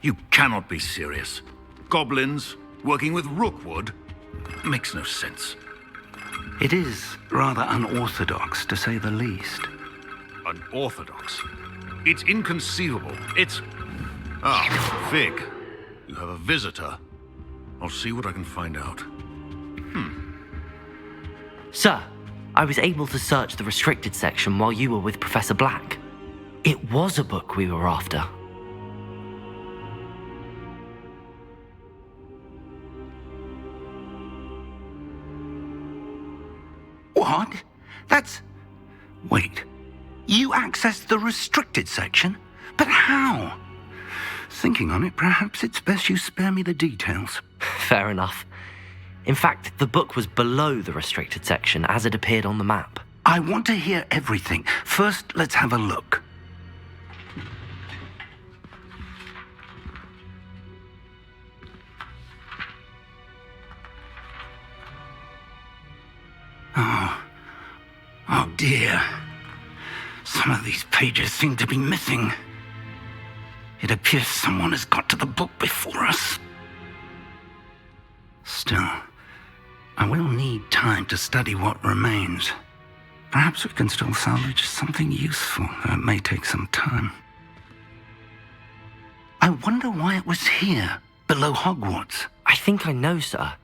You cannot be serious. Goblins working with Rookwood? Makes no sense. It is rather unorthodox, to say the least. Unorthodox? It's inconceivable. It's... Ah, Fig. You have a visitor. I'll see what I can find out. Sir, I was able to search the restricted section while you were with Professor Black. It was a book we were after. What? That's... Wait. You accessed the restricted section? But how? Thinking on it, perhaps it's best you spare me the details. Fair enough. In fact, the book was below the restricted section as it appeared on the map. I want to hear everything. First, let's have a look. Oh dear. Some of these pages seem to be missing. It appears someone has got to the book before us. Still, I will need time to study what remains. Perhaps we can still salvage something useful, though it may take some time. I wonder why it was here, below Hogwarts. I think I know, sir.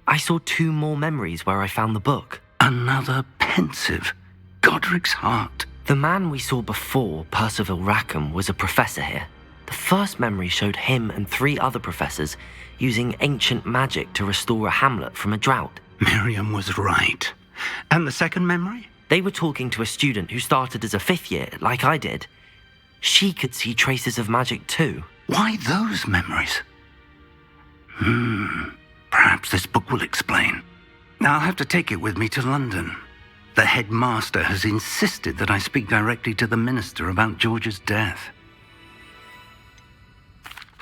I saw 2 more memories where I found the book. Another pensive. Godric's heart. The man we saw before, Percival Rackham, was a professor here. The first memory showed him and 3 other professors using ancient magic to restore a hamlet from a drought. Miriam was right. And the second memory? They were talking to a student who started as a 5th year, like I did. She could see traces of magic too. Why those memories? Perhaps this book will explain. Now I'll have to take it with me to London. The headmaster has insisted that I speak directly to the minister about George's death.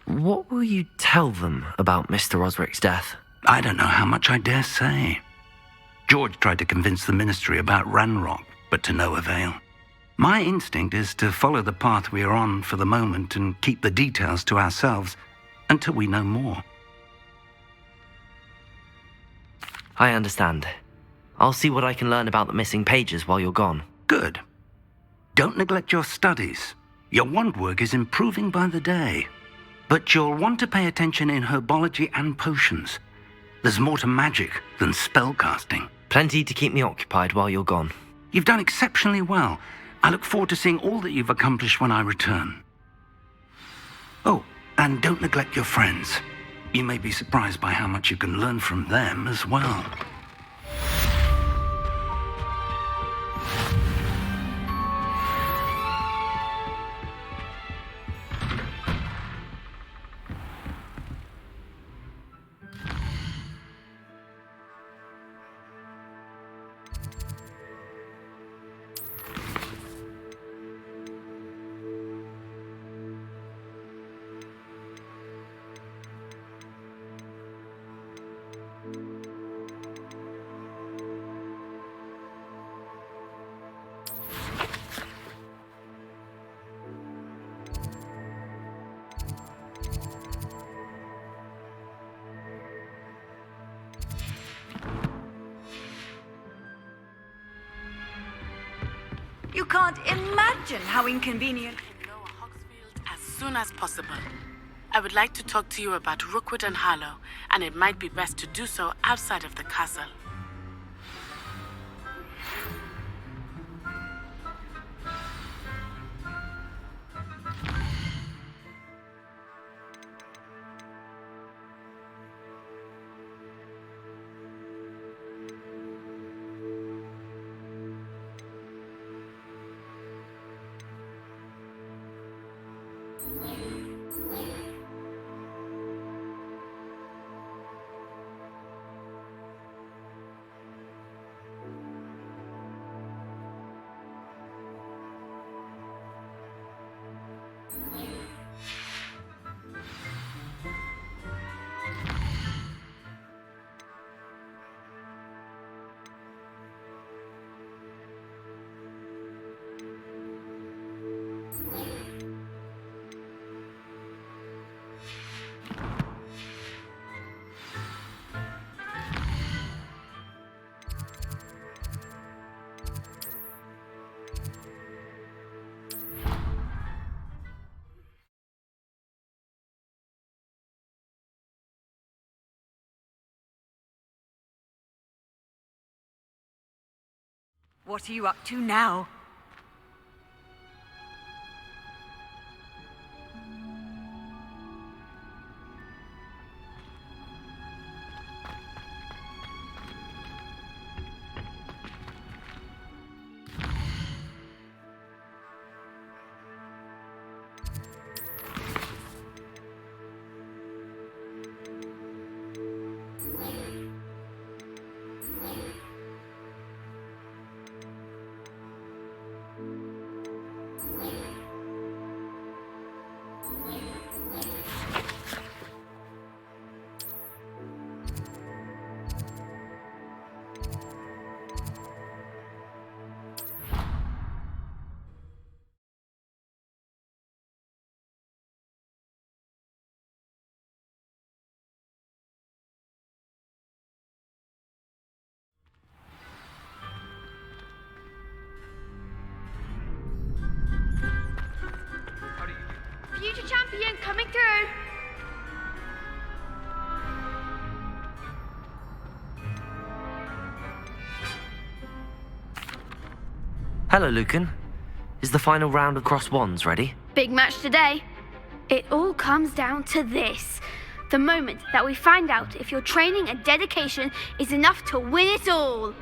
What will you tell them about Mr. Osric's death? I don't know how much I dare say. George tried to convince the ministry about Ranrock, but to no avail. My instinct is to follow the path we are on for the moment and keep the details to ourselves until we know more. I understand. I'll see what I can learn about the missing pages while you're gone. Good. Don't neglect your studies. Your wand work is improving by the day. But you'll want to pay attention in herbology and potions. There's more to magic than spellcasting. Plenty to keep me occupied while you're gone. You've done exceptionally well. I look forward to seeing all that you've accomplished when I return. Oh, and don't neglect your friends. You may be surprised by how much you can learn from them as well. You can't imagine how inconvenient. Lower Hogsfield as soon as possible. I would like to talk to you about Rookwood and Harlow, and it might be best to do so outside of the castle. What are you up to now? Future champion coming through. Hello, Lucan. Is the final round of Cross Wands ready? Big match today. It all comes down to this. The moment that we find out if your training and dedication is enough to win it all.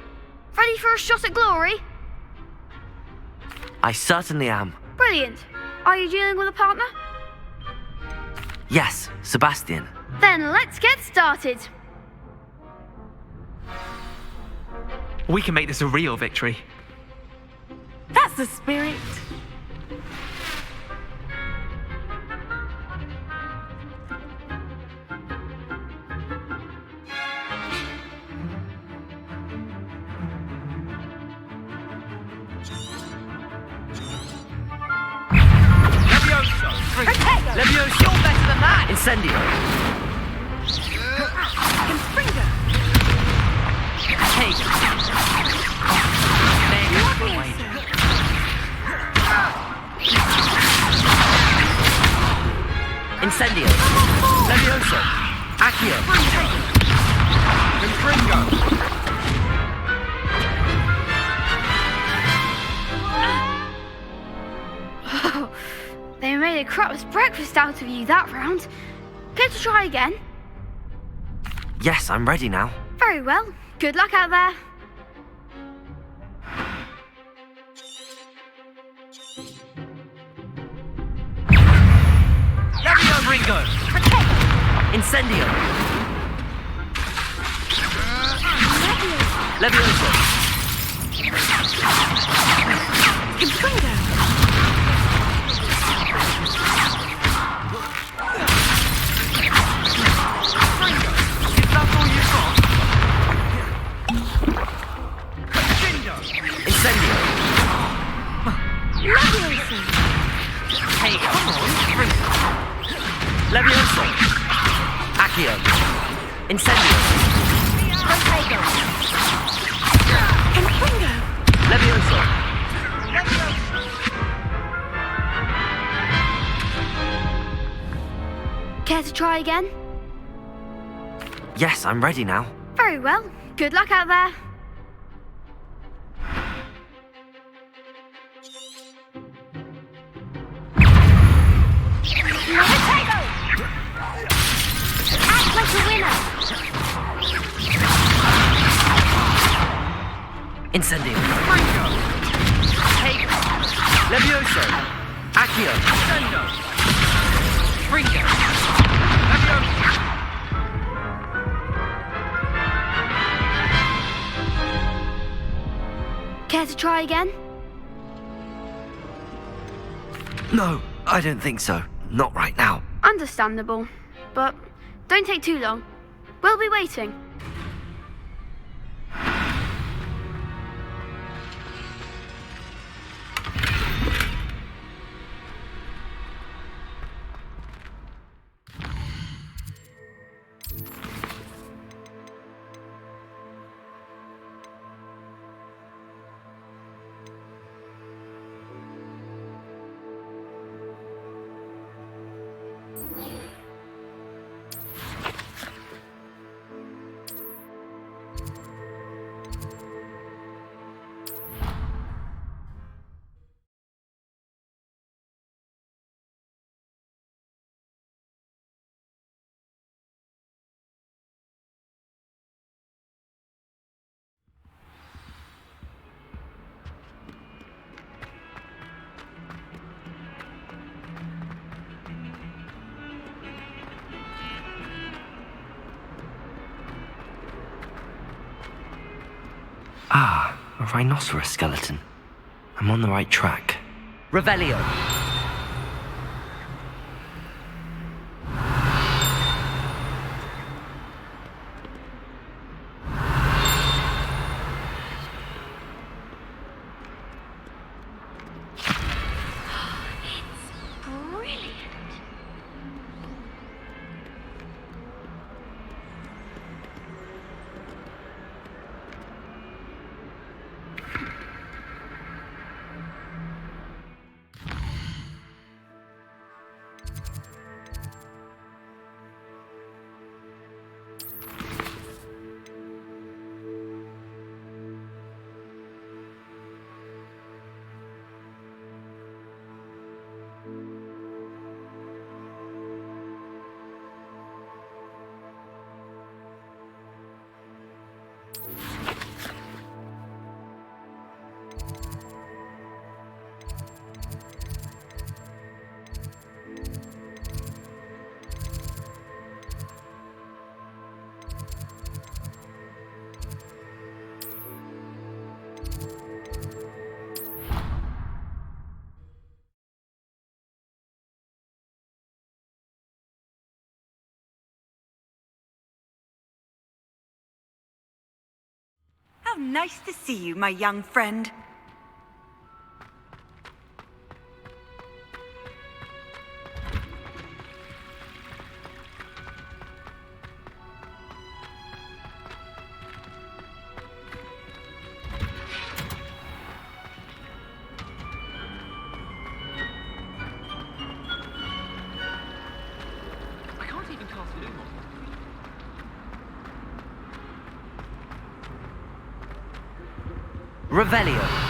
Ready for a shot at glory? I certainly am. Brilliant. Are you dealing with a partner? Yes, Sebastian. Then let's get started. We can make this a real victory. That's the spirit. Levioso! You're better than that! Incendio! Take! Incendio! Levioso! Accio! They made a crap's breakfast out of you that round. Care to try again? Yes, I'm ready now. Very well. Good luck out there. Levioso! Ringo! Incendio! Levioso! Incendio! Levioso! Hey, come on! Levioso! Accio! Incendio! Protego! Levioso! Care to try again? Yes, I'm ready now. Very well. Good luck out there. Protego! Act like a winner! Incendio! Take! Levioso! Accio! Ringo! Care to try again? No, I don't think so. Not right now. Understandable. But don't take too long. We'll be waiting. Ah, a rhinoceros skeleton. I'm on the right track. Revelio. Brilliant. How nice to see you, my young friend. I can't even cast Lumos. Revelio.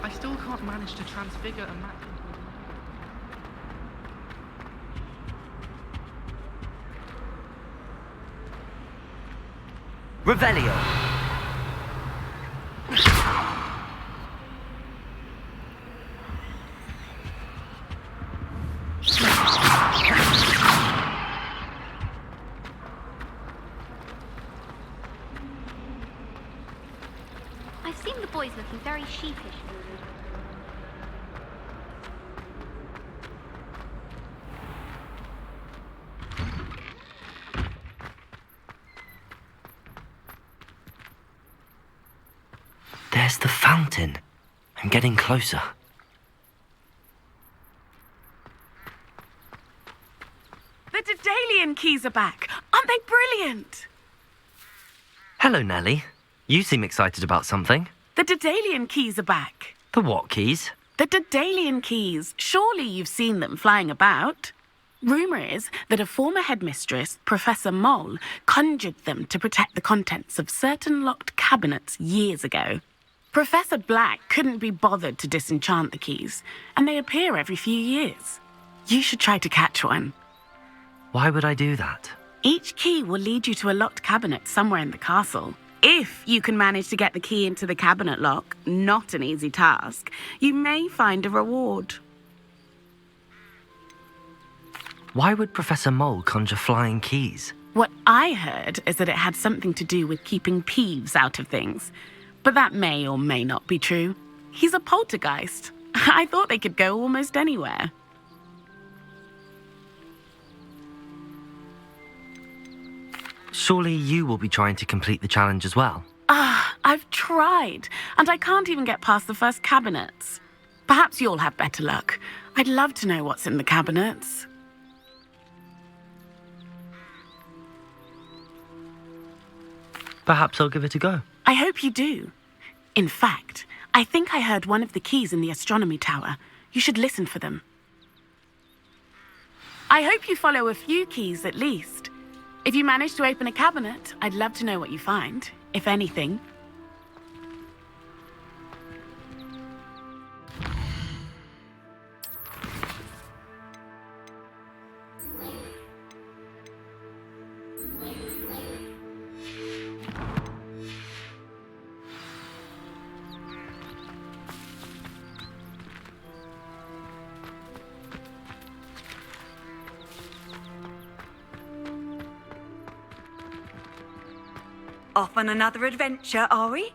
I still can't manage to transfigure a map into a... Revelio. looking very sheepish. There's the fountain. I'm getting closer. The Daedalian keys are back. Aren't they brilliant? Hello, Nellie. You seem excited about something. The Daedalian keys are back. The what keys? The Daedalian keys. Surely you've seen them flying about. Rumour is that a former headmistress, Professor Mole, conjured them to protect the contents of certain locked cabinets years ago. Professor Black couldn't be bothered to disenchant the keys, and they appear every few years. You should try to catch one. Why would I do that? Each key will lead you to a locked cabinet somewhere in the castle. If you can manage to get the key into the cabinet lock, not an easy task, you may find a reward. Why would Professor Mole conjure flying keys? What I heard is that it had something to do with keeping Peeves out of things. But that may or may not be true. He's a poltergeist. I thought they could go almost anywhere. Surely you will be trying to complete the challenge as well. I've tried, and I can't even get past the first cabinets. Perhaps you'll have better luck. I'd love to know what's in the cabinets. Perhaps I'll give it a go. I hope you do. In fact, I think I heard one of the keys in the astronomy tower. You should listen for them. I hope you follow a few keys at least. If you manage to open a cabinet, I'd love to know what you find, if anything. Off on another adventure, are we?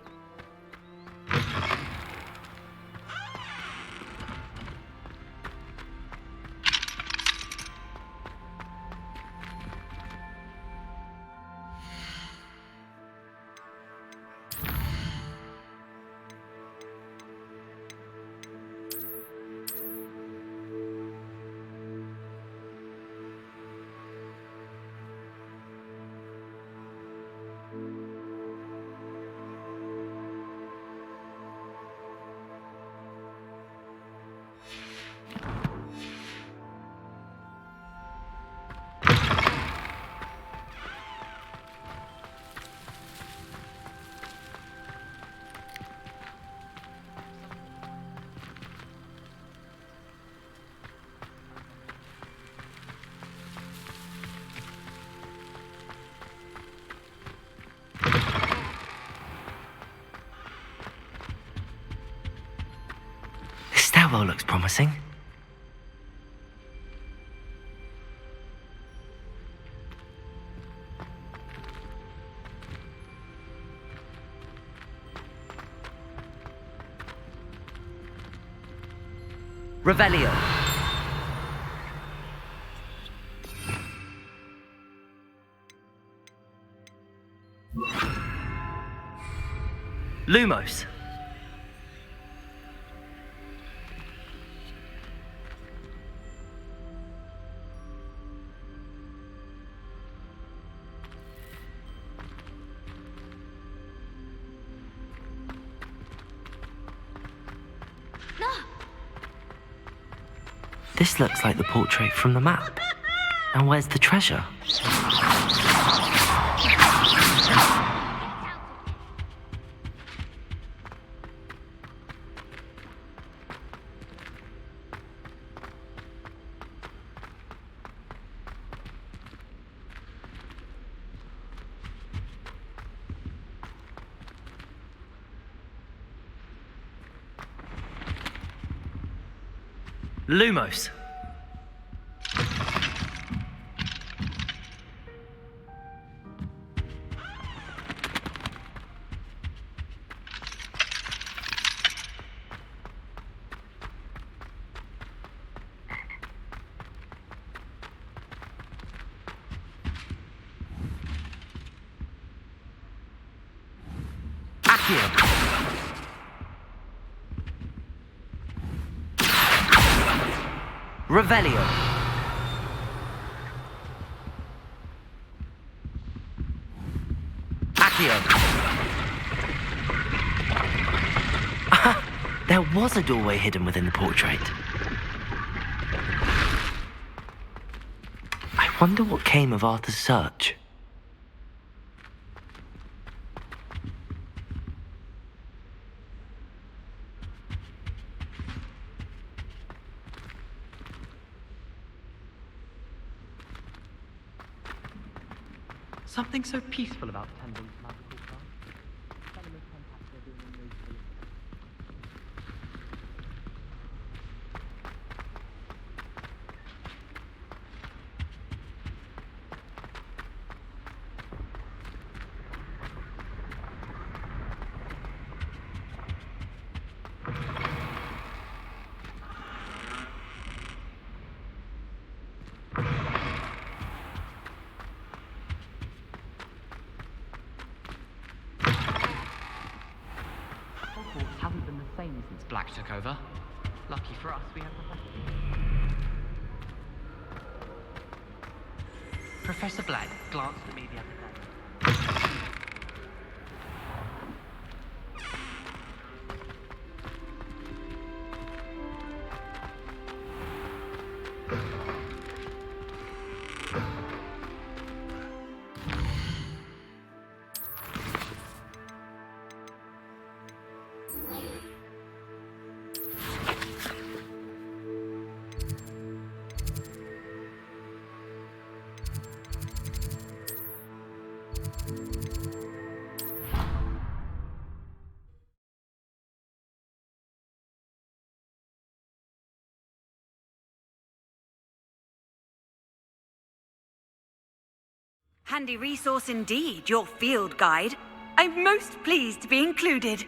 This stairwell looks promising. Revelio. Lumos. This looks like the portrait from the map. And where's the treasure? Lumos. Accio. Revelio. Accio. There was a doorway hidden within the portrait. I wonder what came of Arthur's search. Something so peaceful about tending to magical plants. Hogwarts hasn't been the same since Black took over. Lucky for us, we have Professor Black glanced at me the other day. Handy resource indeed, your field guide. I'm most pleased to be included.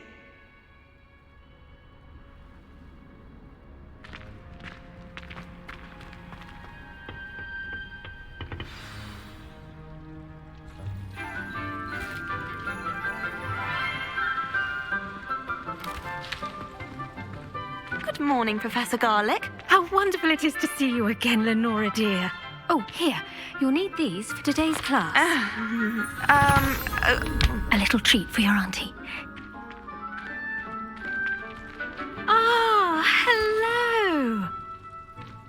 Good morning, Professor Garlick. How wonderful it is to see you again, Lenora dear. Oh, here. You'll need these for today's class. A little treat for your auntie. Ah, hello.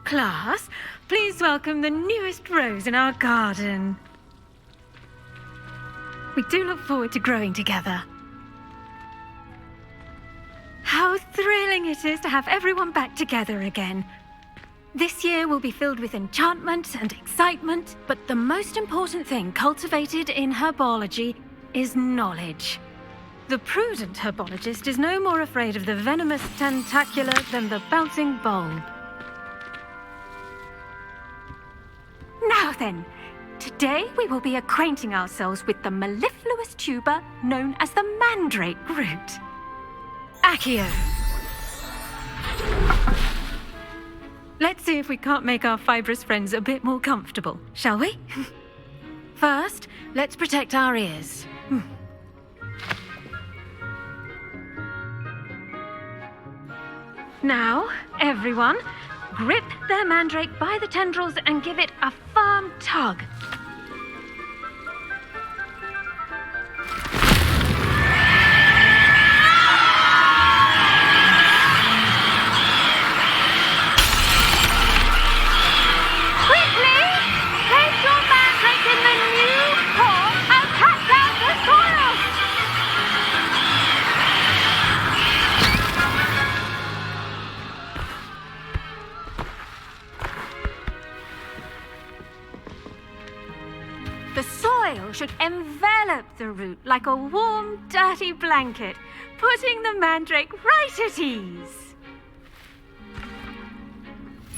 Class, please welcome the newest rose in our garden. We do look forward to growing together. How thrilling it is to have everyone back together again. This year will be filled with enchantment and excitement, but the most important thing cultivated in herbology is knowledge. The prudent herbologist is no more afraid of the venomous tentacular than the bouncing bulb. Now then, today we will be acquainting ourselves with the mellifluous tuber known as the mandrake root. Accio. Let's see if we can't make our fibrous friends a bit more comfortable, shall we? First, let's protect our ears. Now, everyone, grip their mandrake by the tendrils and give it a firm tug. The soil should envelop the root like a warm, dirty blanket, putting the mandrake right at ease.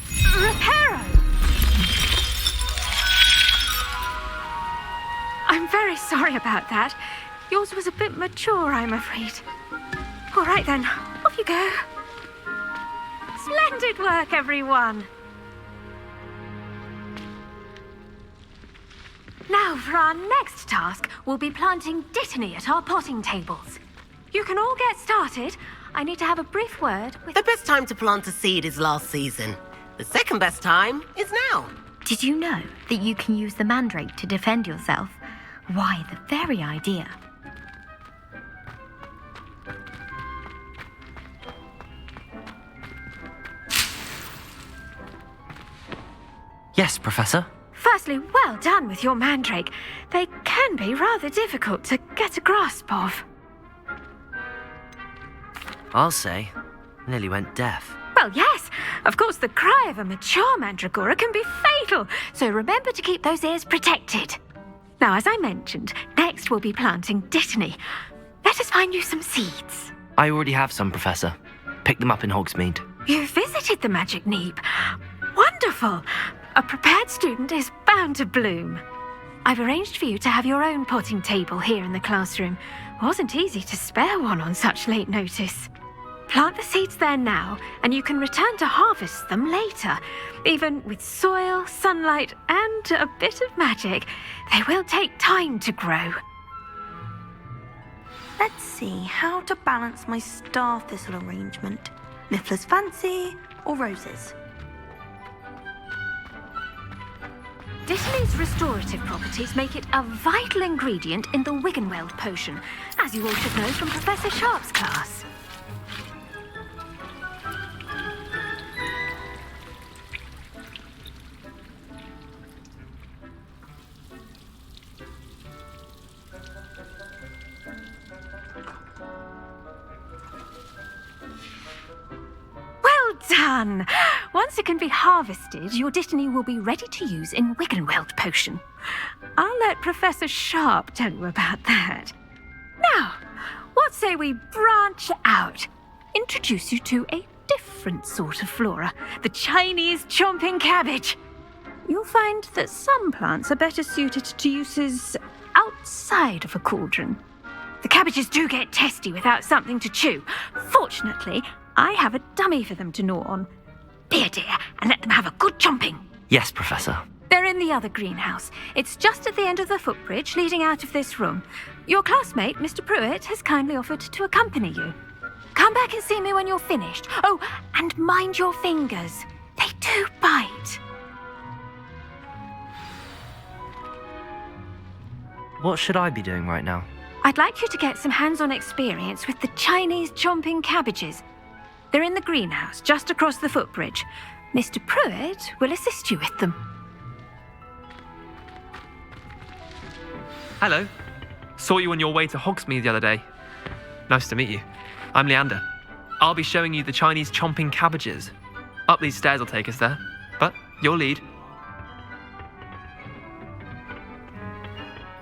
Reparo! I'm very sorry about that. Yours was a bit mature, I'm afraid. All right then, off you go. Splendid work, everyone. Now, for our next task, we'll be planting dittany at our potting tables. You can all get started. I need to have a brief word with... The best time to plant a seed is last season. The second best time is now. Did you know that you can use the mandrake to defend yourself? Why, the very idea. Yes, Professor? Firstly, well done with your mandrake. They can be rather difficult to get a grasp of. I'll say. Nearly went deaf. Well, yes. Of course, the cry of a mature mandragora can be fatal, so remember to keep those ears protected. Now, as I mentioned, next we'll be planting Dittany. Let us find you some seeds. I already have some, Professor. Pick them up in Hogsmeade. You visited the Magic Neep. Wonderful. A prepared student is bound to bloom. I've arranged for you to have your own potting table here in the classroom. Wasn't easy to spare one on such late notice. Plant the seeds there now, and you can return to harvest them later. Even with soil, sunlight, and a bit of magic, they will take time to grow. Let's see how to balance my star thistle arrangement. Niffler's Fancy or roses? Dittany's restorative properties make it a vital ingredient in the Wiggenweld potion, as you all should know from Professor Sharp's class. Well done! Once it can be harvested, your Dittany will be ready to use in Wiggenweld potion. I'll let Professor Sharp tell you about that. Now, what say we branch out? Introduce you to a different sort of flora, the Chinese chomping cabbage. You'll find that some plants are better suited to uses outside of a cauldron. The cabbages do get testy without something to chew. Fortunately, I have a dummy for them to gnaw on. Be a dear and let them have a good chomping. Yes, Professor. They're in the other greenhouse. It's just at the end of the footbridge leading out of this room. Your classmate, Mr. Pruitt, has kindly offered to accompany you. Come back and see me when you're finished. Oh, and mind your fingers. They do bite. What should I be doing right now? I'd like you to get some hands-on experience with the Chinese chomping cabbages. They're in the greenhouse, just across the footbridge. Mr. Pruitt will assist you with them. Hello. Saw you on your way to Hogsmeade the other day. Nice to meet you. I'm Leander. I'll be showing you the Chinese chomping cabbages. Up these stairs will take us there, but your lead.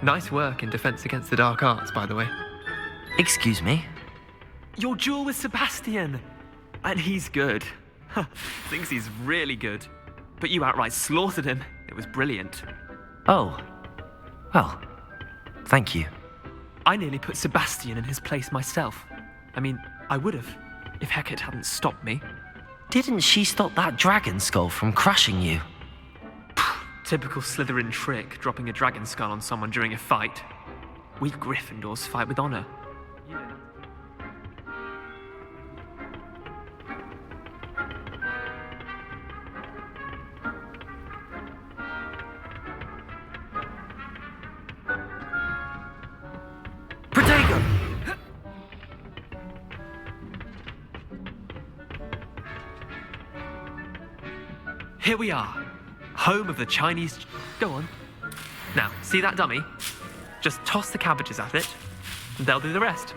Nice work in Defense Against the Dark Arts, by the way. Excuse me? Your duel with Sebastian! And he's good. Thinks he's really good. But you outright slaughtered him. It was brilliant. Oh. Well, thank you. I nearly put Sebastian in his place myself. I mean, I would have, if Hecate hadn't stopped me. Didn't she stop that dragon skull from crushing you? Typical Slytherin trick, dropping a dragon skull on someone during a fight. We Gryffindors fight with honor. Here we are, home of the Chinese... Go on. Now, see that dummy? Just toss the cabbages at it, and they'll do the rest.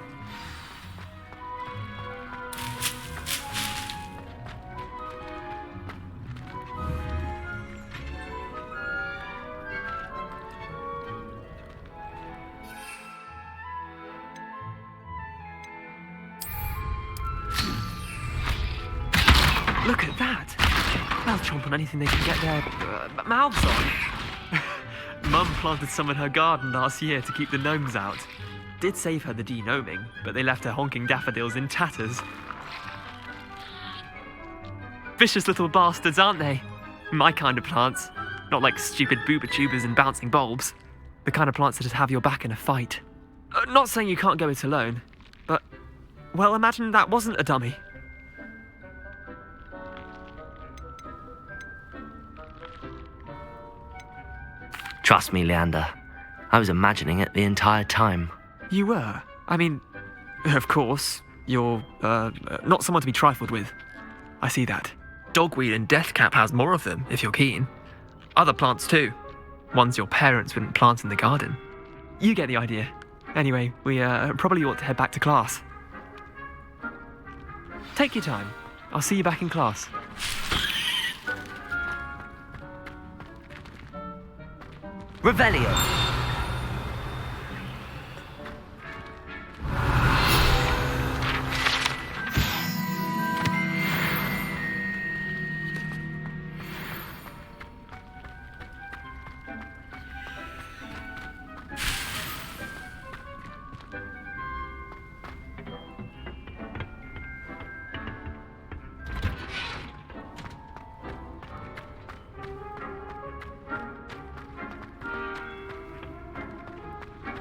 Look at that! They'll chomp on anything they can get their mouths on. Mum planted some in her garden last year to keep the gnomes out. Did save her the de-gnoming, but they left her honking daffodils in tatters. Vicious little bastards, aren't they? My kind of plants. Not like stupid booba tubers and bouncing bulbs. The kind of plants that just have your back in a fight. Not saying you can't go it alone, but Well, imagine that wasn't a dummy. Trust me, Leander. I was imagining it the entire time. You were? I mean, of course, you're, not someone to be trifled with. I see that. Dogweed and deathcap has more of them, if you're keen. Other plants too. Ones your parents wouldn't plant in the garden. You get the idea. Anyway, we probably ought to head back to class. Take your time. I'll see you back in class. Revelio.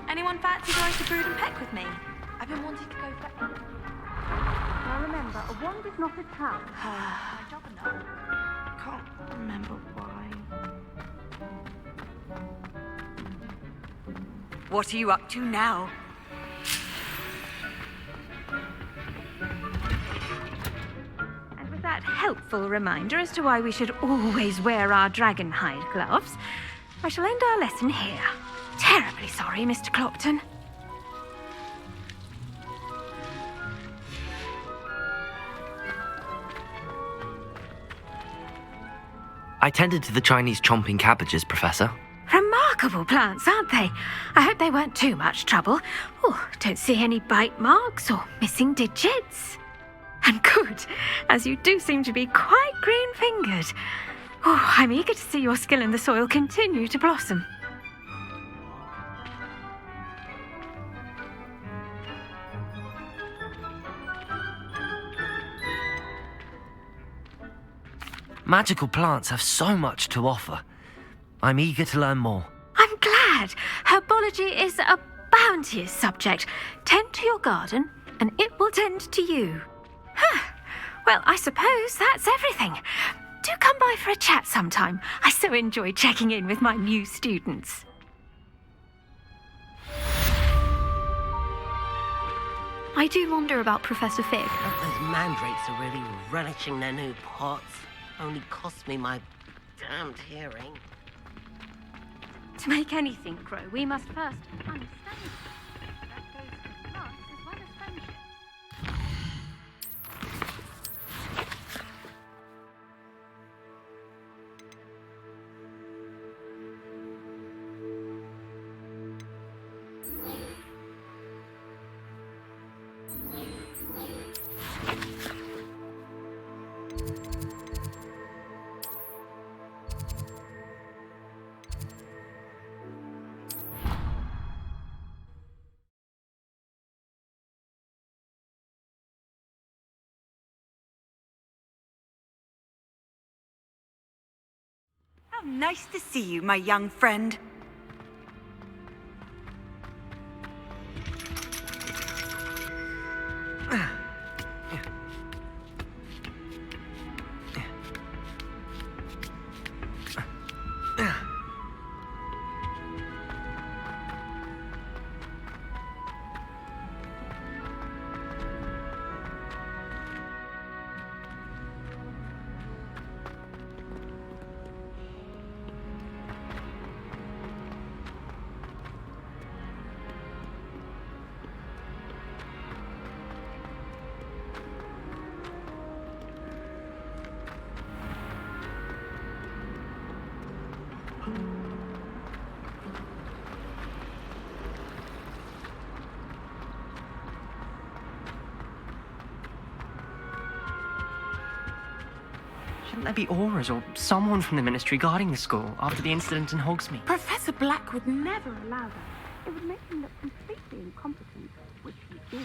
Anyone fancy going to Brood and Peck with me? I've been wanting to go for... Now remember, a wand is not a town. My job enough. Can't remember why. What are you up to now? And with that helpful reminder as to why we should always wear our dragon hide gloves, I shall end our lesson here. Terribly sorry, Mr. Clopton. I tended to the Chinese chomping cabbages, Professor. Remarkable plants, aren't they? I hope they weren't too much trouble. Oh, don't see any bite marks or missing digits. And good, as you do seem to be quite green-fingered. Oh, I'm eager to see your skill in the soil continue to blossom. Magical plants have so much to offer. I'm eager to learn more. I'm glad. Herbology is a bounteous subject. Tend to your garden, and it will tend to you. Well, I suppose that's everything. Do come by for a chat sometime. I so enjoy checking in with my new students. I do wonder about Professor Fig. Those mandrakes are really relishing their new pots. Only cost me my damned hearing. To make anything grow, we must first understand it. That goes for plants as well as friendship. How nice to see you, my young friend. Shouldn't there be auras or someone from the ministry guarding the school after the incident in Hogsmeade? Professor Black would never allow that. It would make him look completely incompetent, which he is.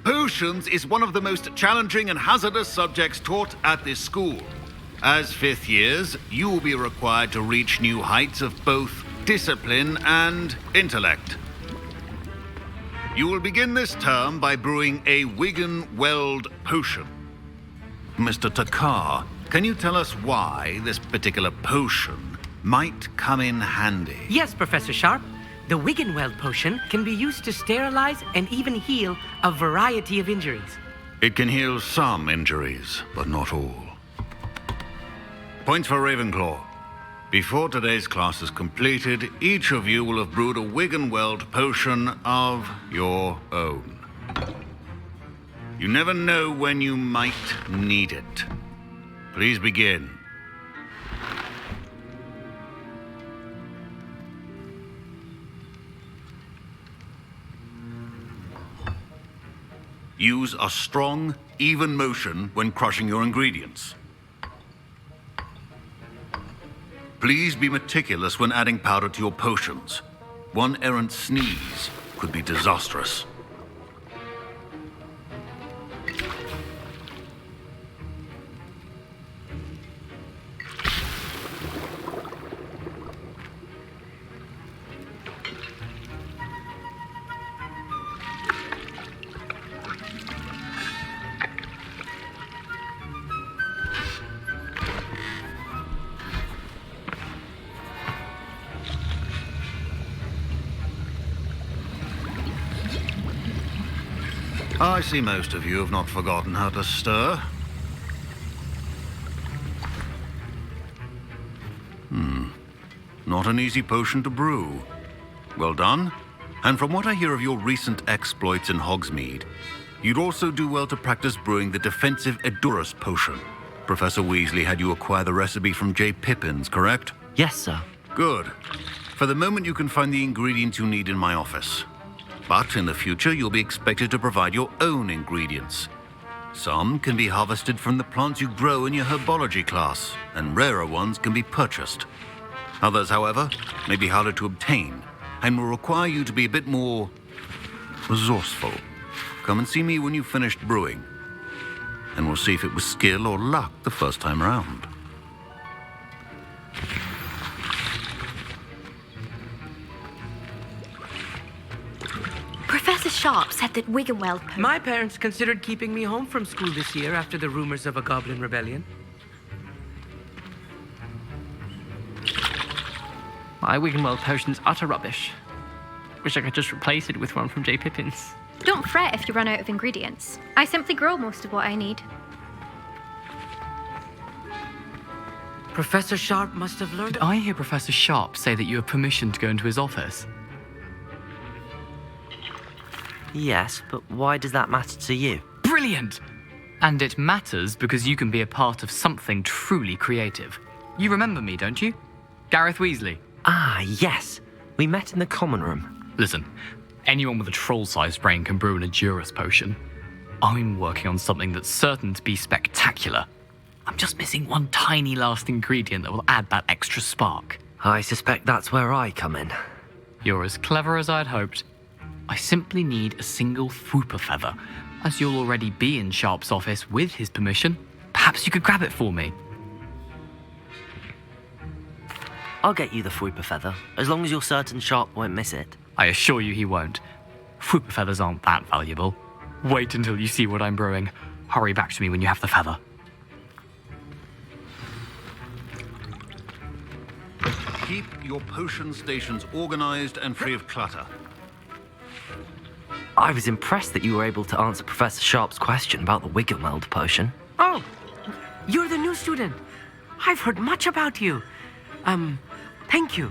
Potions is one of the most challenging and hazardous subjects taught at this school. As fifth years, you will be required to reach new heights of both discipline and intellect. You will begin this term by brewing a Wigan-Weld potion. Mr. Takar, can you tell us why this particular potion might come in handy? Yes, Professor Sharp. The Wigan-Weld potion can be used to sterilize and even heal a variety of injuries. It can heal some injuries, but not all. Points for Ravenclaw. Before today's class is completed, each of you will have brewed a Wigan-Weld potion of your own. You never know when you might need it. Please begin. Use a strong, even motion when crushing your ingredients. Please be meticulous when adding powder to your potions. One errant sneeze could be disastrous. I see most of you have not forgotten how to stir. Not an easy potion to brew. Well done. And from what I hear of your recent exploits in Hogsmeade, you'd also do well to practice brewing the defensive Edurus potion. Professor Weasley had you acquire the recipe from J. Pippin's, correct? Yes, sir. Good. For the moment, you can find the ingredients you need in my office. But in the future, you'll be expected to provide your own ingredients. Some can be harvested from the plants you grow in your herbology class, and rarer ones can be purchased. Others, however, may be harder to obtain, and will require you to be a bit more resourceful. Come and see me when you've finished brewing, and we'll see if it was skill or luck the first time around. Professor Sharp said that Wigan-Weld... My parents considered keeping me home from school this year after the rumors of a goblin rebellion. My Wigan-Weld potion's utter rubbish. Wish I could just replace it with one from J. Pippin's. Don't fret if you run out of ingredients. I simply grow most of what I need. Professor Sharp must have learned... Did I hear Professor Sharp say that you have permission to go into his office? Yes, but why does that matter to you? Brilliant! And it matters because you can be a part of something truly creative. You remember me, don't you? Gareth Weasley. Ah, yes. We met in the common room. Listen, anyone with a troll-sized brain can brew an Edurus potion. I'm working on something that's certain to be spectacular. I'm just missing one tiny last ingredient that will add that extra spark. I suspect that's where I come in. You're as clever as I'd hoped. I simply need a single Fwooper feather. As you'll already be in Sharp's office with his permission, perhaps you could grab it for me. I'll get you the Fwooper feather, as long as you're certain Sharp won't miss it. I assure you he won't. Fwooper feathers aren't that valuable. Wait until you see what I'm brewing. Hurry back to me when you have the feather. Keep your potion stations organized and free of clutter. I was impressed that you were able to answer Professor Sharp's question about the Wigan-Weld potion. Oh, you're the new student. I've heard much about you. Thank you.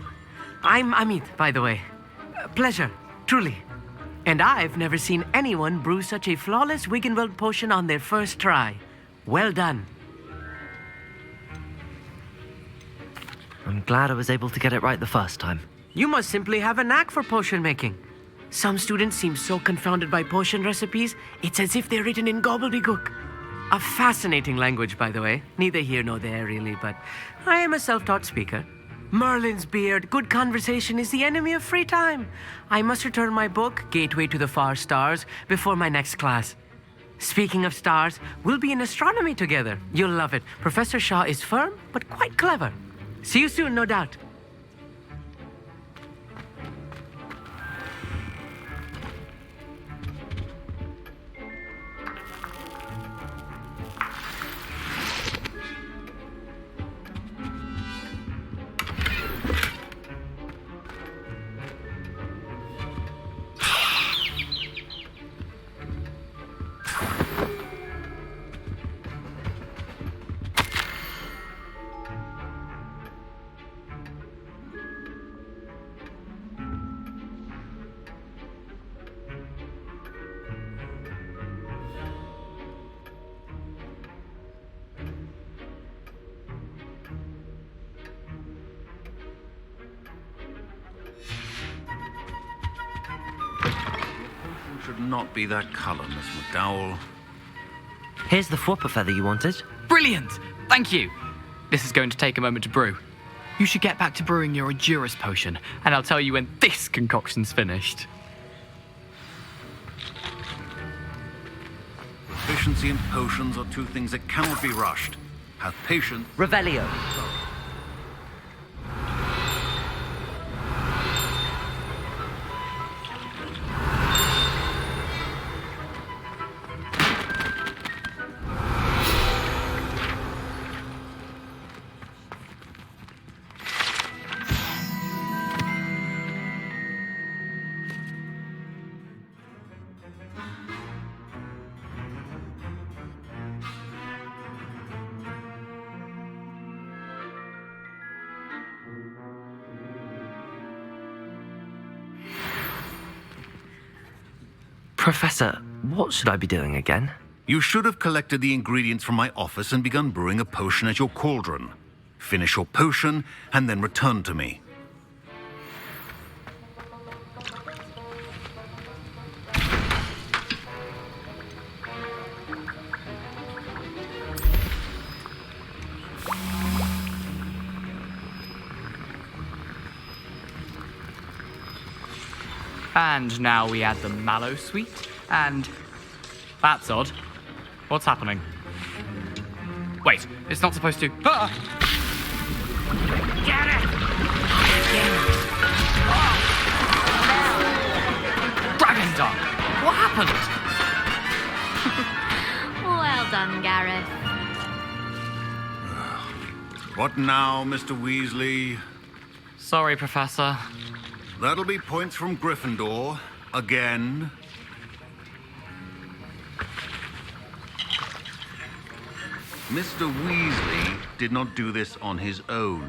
I'm Amit, by the way. Pleasure, truly. And I've never seen anyone brew such a flawless Wigan-Weld potion on their first try. Well done. I'm glad I was able to get it right the first time. You must simply have a knack for potion making. Some students seem so confounded by potion recipes, it's as if they're written in gobbledygook. A fascinating language, by the way. Neither here nor there, really, but I am a self-taught speaker. Merlin's beard, good conversation is the enemy of free time. I must return my book, Gateway to the Far Stars, before my next class. Speaking of stars, we'll be in astronomy together. You'll love it. Professor Shaw is firm, but quite clever. See you soon, no doubt. Should not be that color, Miss McDowell. Here's the Fwopper feather you wanted. Brilliant! Thank you. This is going to take a moment to brew. You should get back to brewing your Endurus potion, and I'll tell you when this concoction's finished. Efficiency and potions are two things that cannot be rushed. Have patience. Revelio. Professor, what should I be doing again? You should have collected the ingredients from my office and begun brewing a potion at your cauldron. Finish your potion and then return to me. And now we add the mallow sweet, and... That's odd. What's happening? Wait, it's not supposed to... Ah! Get it! Dragon Dog! What happened? Well done, Gareth. What now, Mr. Weasley? Sorry, Professor. That'll be points from Gryffindor. Again. Mr. Weasley did not do this on his own.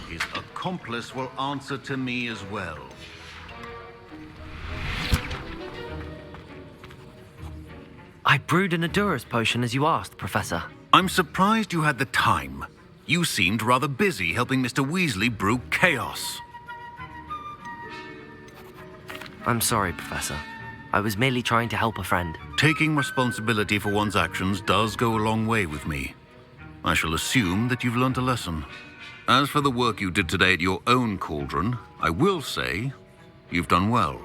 His accomplice will answer to me as well. I brewed an Endurus potion as you asked, Professor. I'm surprised you had the time. You seemed rather busy helping Mr. Weasley brew chaos. I'm sorry, Professor. I was merely trying to help a friend. Taking responsibility for one's actions does go a long way with me. I shall assume that you've learnt a lesson. As for the work you did today at your own cauldron, I will say you've done well.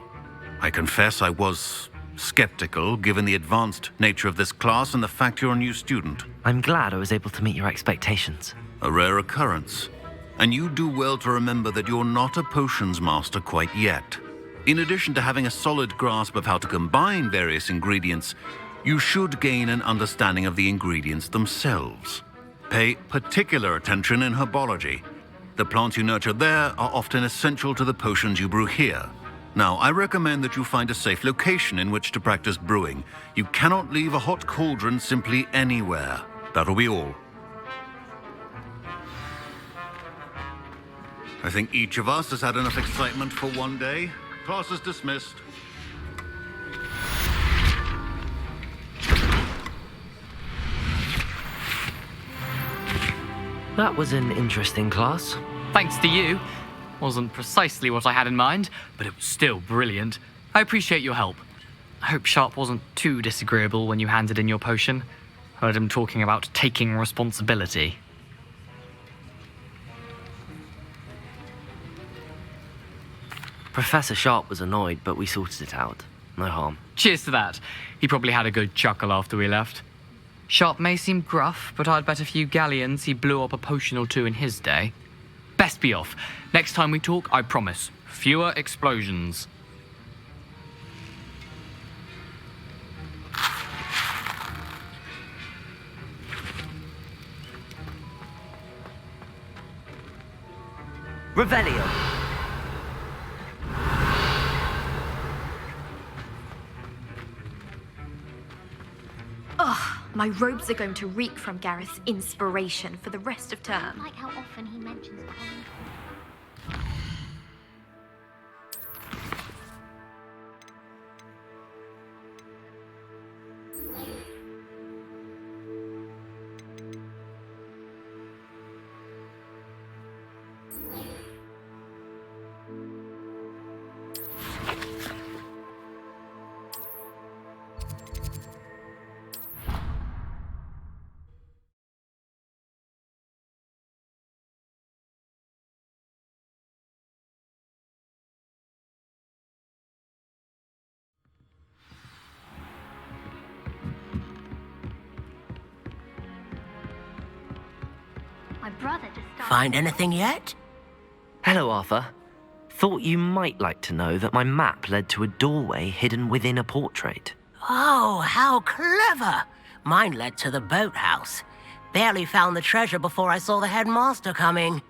I confess I was skeptical given the advanced nature of this class and the fact you're a new student. I'm glad I was able to meet your expectations. A rare occurrence. And you do well to remember that you're not a potions master quite yet. In addition to having a solid grasp of how to combine various ingredients, you should gain an understanding of the ingredients themselves. Pay particular attention in herbology. The plants you nurture there are often essential to the potions you brew here. Now, I recommend that you find a safe location in which to practice brewing. You cannot leave a hot cauldron simply anywhere. That'll be all. I think each of us has had enough excitement for one day. Class is dismissed. That was an interesting class. Thanks to you. Wasn't precisely what I had in mind, but it was still brilliant. I appreciate your help. I hope Sharp wasn't too disagreeable when you handed in your potion. Heard him talking about taking responsibility. Professor Sharp was annoyed, but we sorted it out. no harm. Cheers to that. He probably had a good chuckle after we left. Sharp may seem gruff, but I'd bet a few galleons he blew up a potion or two in his day. Best be off. Next time we talk, I promise, fewer explosions. Revelio. Ugh, my robes are going to reek from Gareth's inspiration for the rest of term. Like how often he mentions Colin. My brother just started. Find anything yet? Hello, Arthur. Thought you might like to know that my map led to a doorway hidden within a portrait. Oh, how clever! Mine led to the boathouse. Barely found the treasure before I saw the headmaster coming.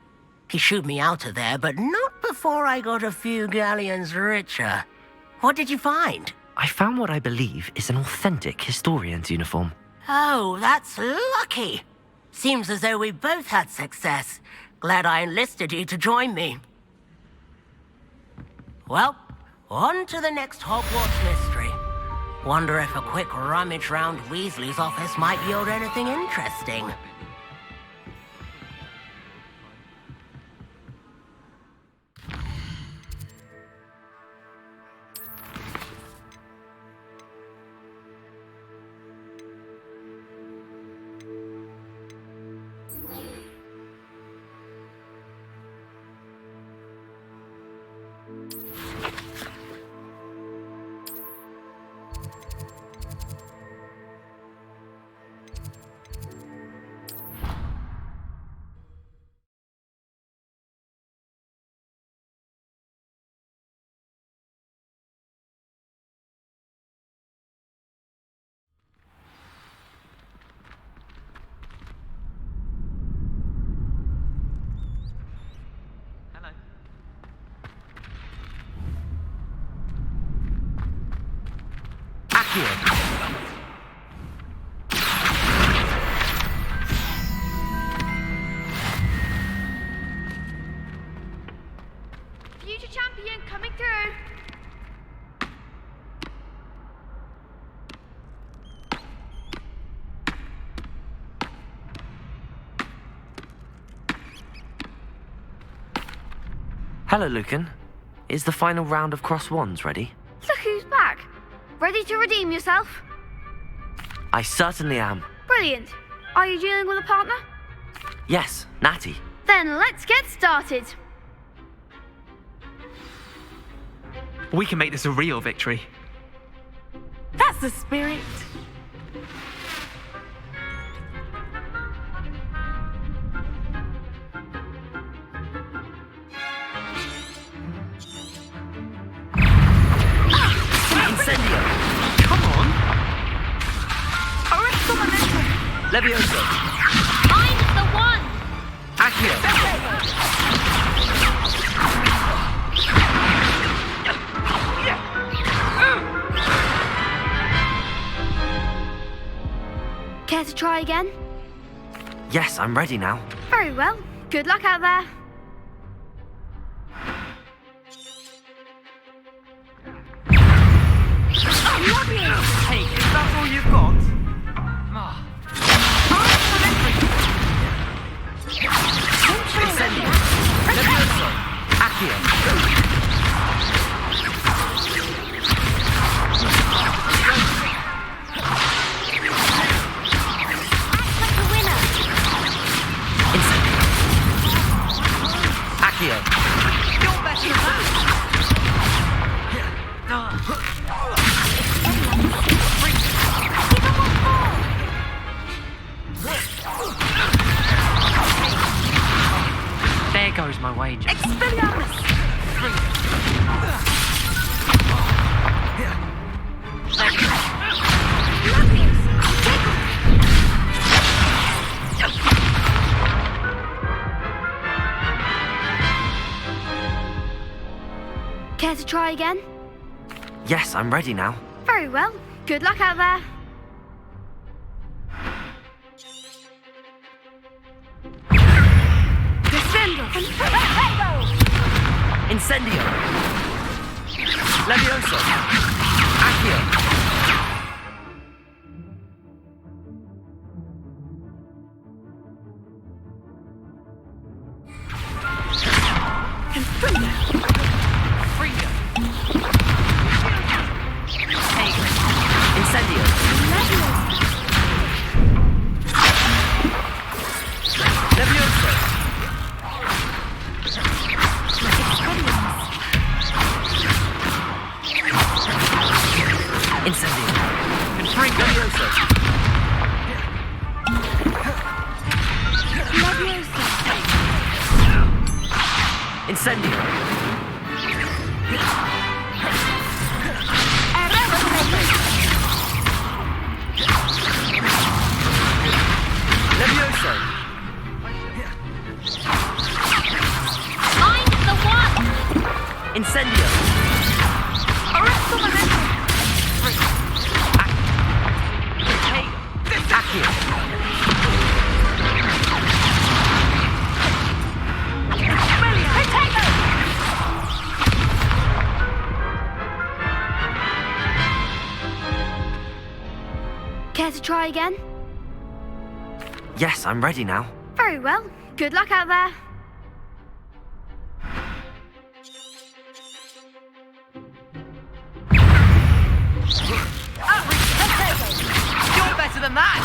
He shooed me out of there, but not before I got a few galleons richer. What did you find? I found what I believe is an authentic historian's uniform. Oh, that's lucky. Seems as though we both had success. Glad I enlisted you to join me. Well, on to the next Hogwarts mystery. Wonder if a quick rummage round Weasley's office might yield anything interesting. Future champion coming through. Hello, Lucan. Is the final round of Cross Wands ready? Look who's back. Ready to redeem yourself? I certainly am. Brilliant. Are you dealing with a partner? Yes, Natty. Then let's get started. We can make this a real victory. That's the spirit. Incendio! Come on! Levioso! I'm the one! Accio! Care to try again? Yes, I'm ready now. Very well. Good luck out there. Hey, is that all you've got? Incendio! Levioso! Accio! goes my wager. Care to try again? Yes, I'm ready now. Very well. Good luck out there. Incendio! Levioso! Accio! Incendio! Levioso! Incendio! Levioso! Incendio! Levioso! Find the one! Incendio! Accio! Care to try again? Yes, I'm ready now. Very well. Good luck out there. You're better than that!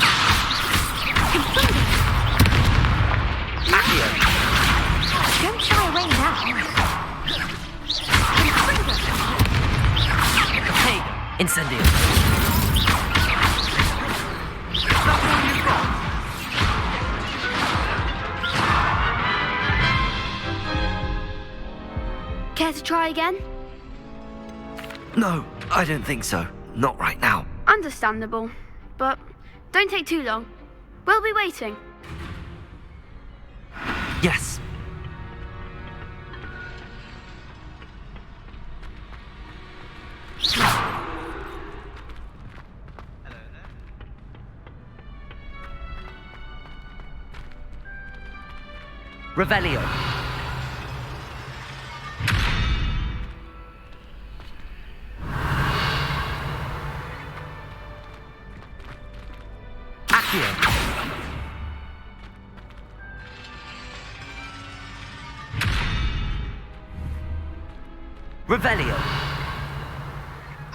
Accio! Don't shy away now. Incendio! That's all you've got. Care to try again? No, I don't think so. Not right now. Understandable. But don't take too long. We'll be waiting. Yes. Revelio. Accio. Revelio.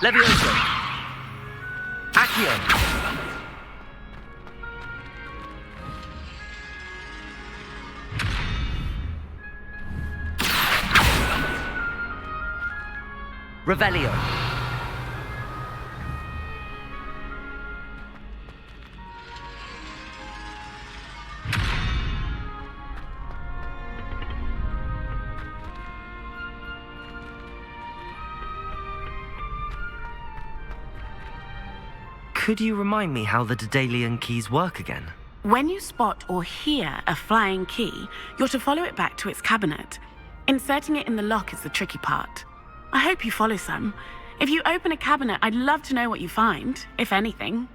Levioso. Accio. Revelio. Could you remind me how the Daedalian keys work again? When you spot or hear a flying key, you're to follow it back to its cabinet. Inserting it in the lock is the tricky part. I hope you follow some. If you open a cabinet, I'd love to know what you find, if anything.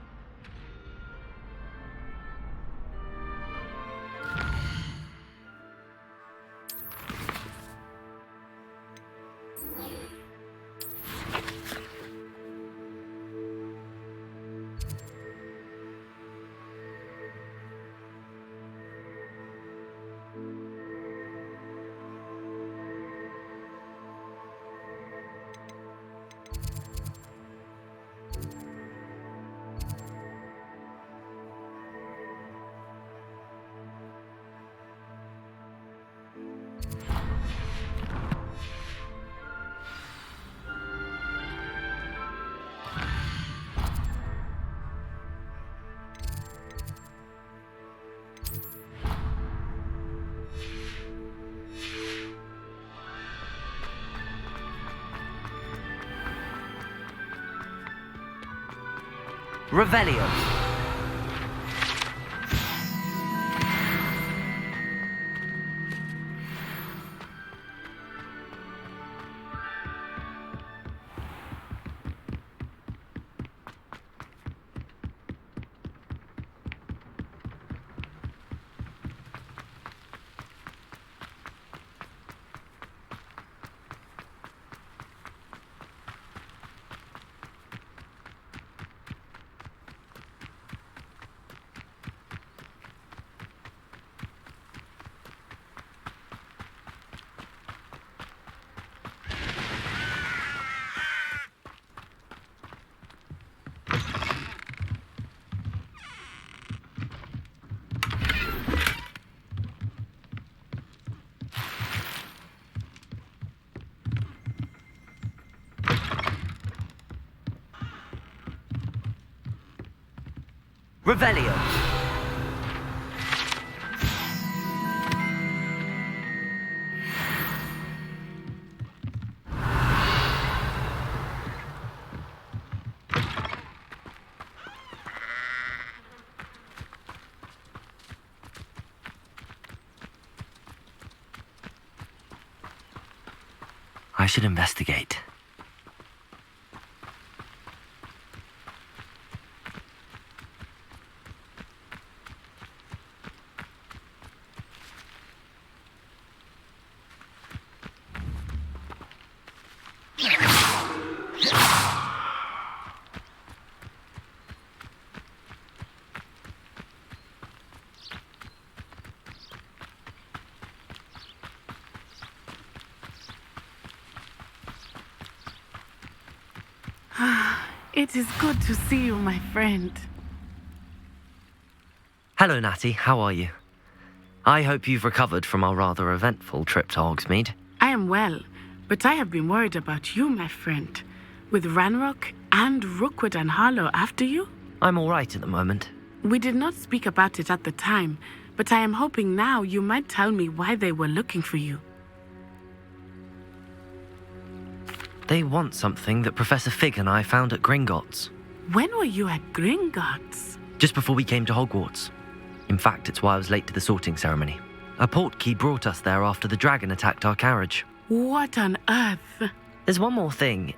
Revelio. Revelio. I should investigate. It is good to see you, my friend. Hello, Natty. How are you? I hope you've recovered from our rather eventful trip to Hogsmeade. I am well, but I have been worried about you, my friend. With Ranrock and Rookwood and Harlow after you? I'm all right at the moment. We did not speak about it at the time, but I am hoping now you might tell me why they were looking for you. They want something that Professor Fig and I found at Gringotts. When were you at Gringotts? Just before we came to Hogwarts. In fact, it's why I was late to the sorting ceremony. A portkey brought us there after the dragon attacked our carriage. What on earth? There's one more thing.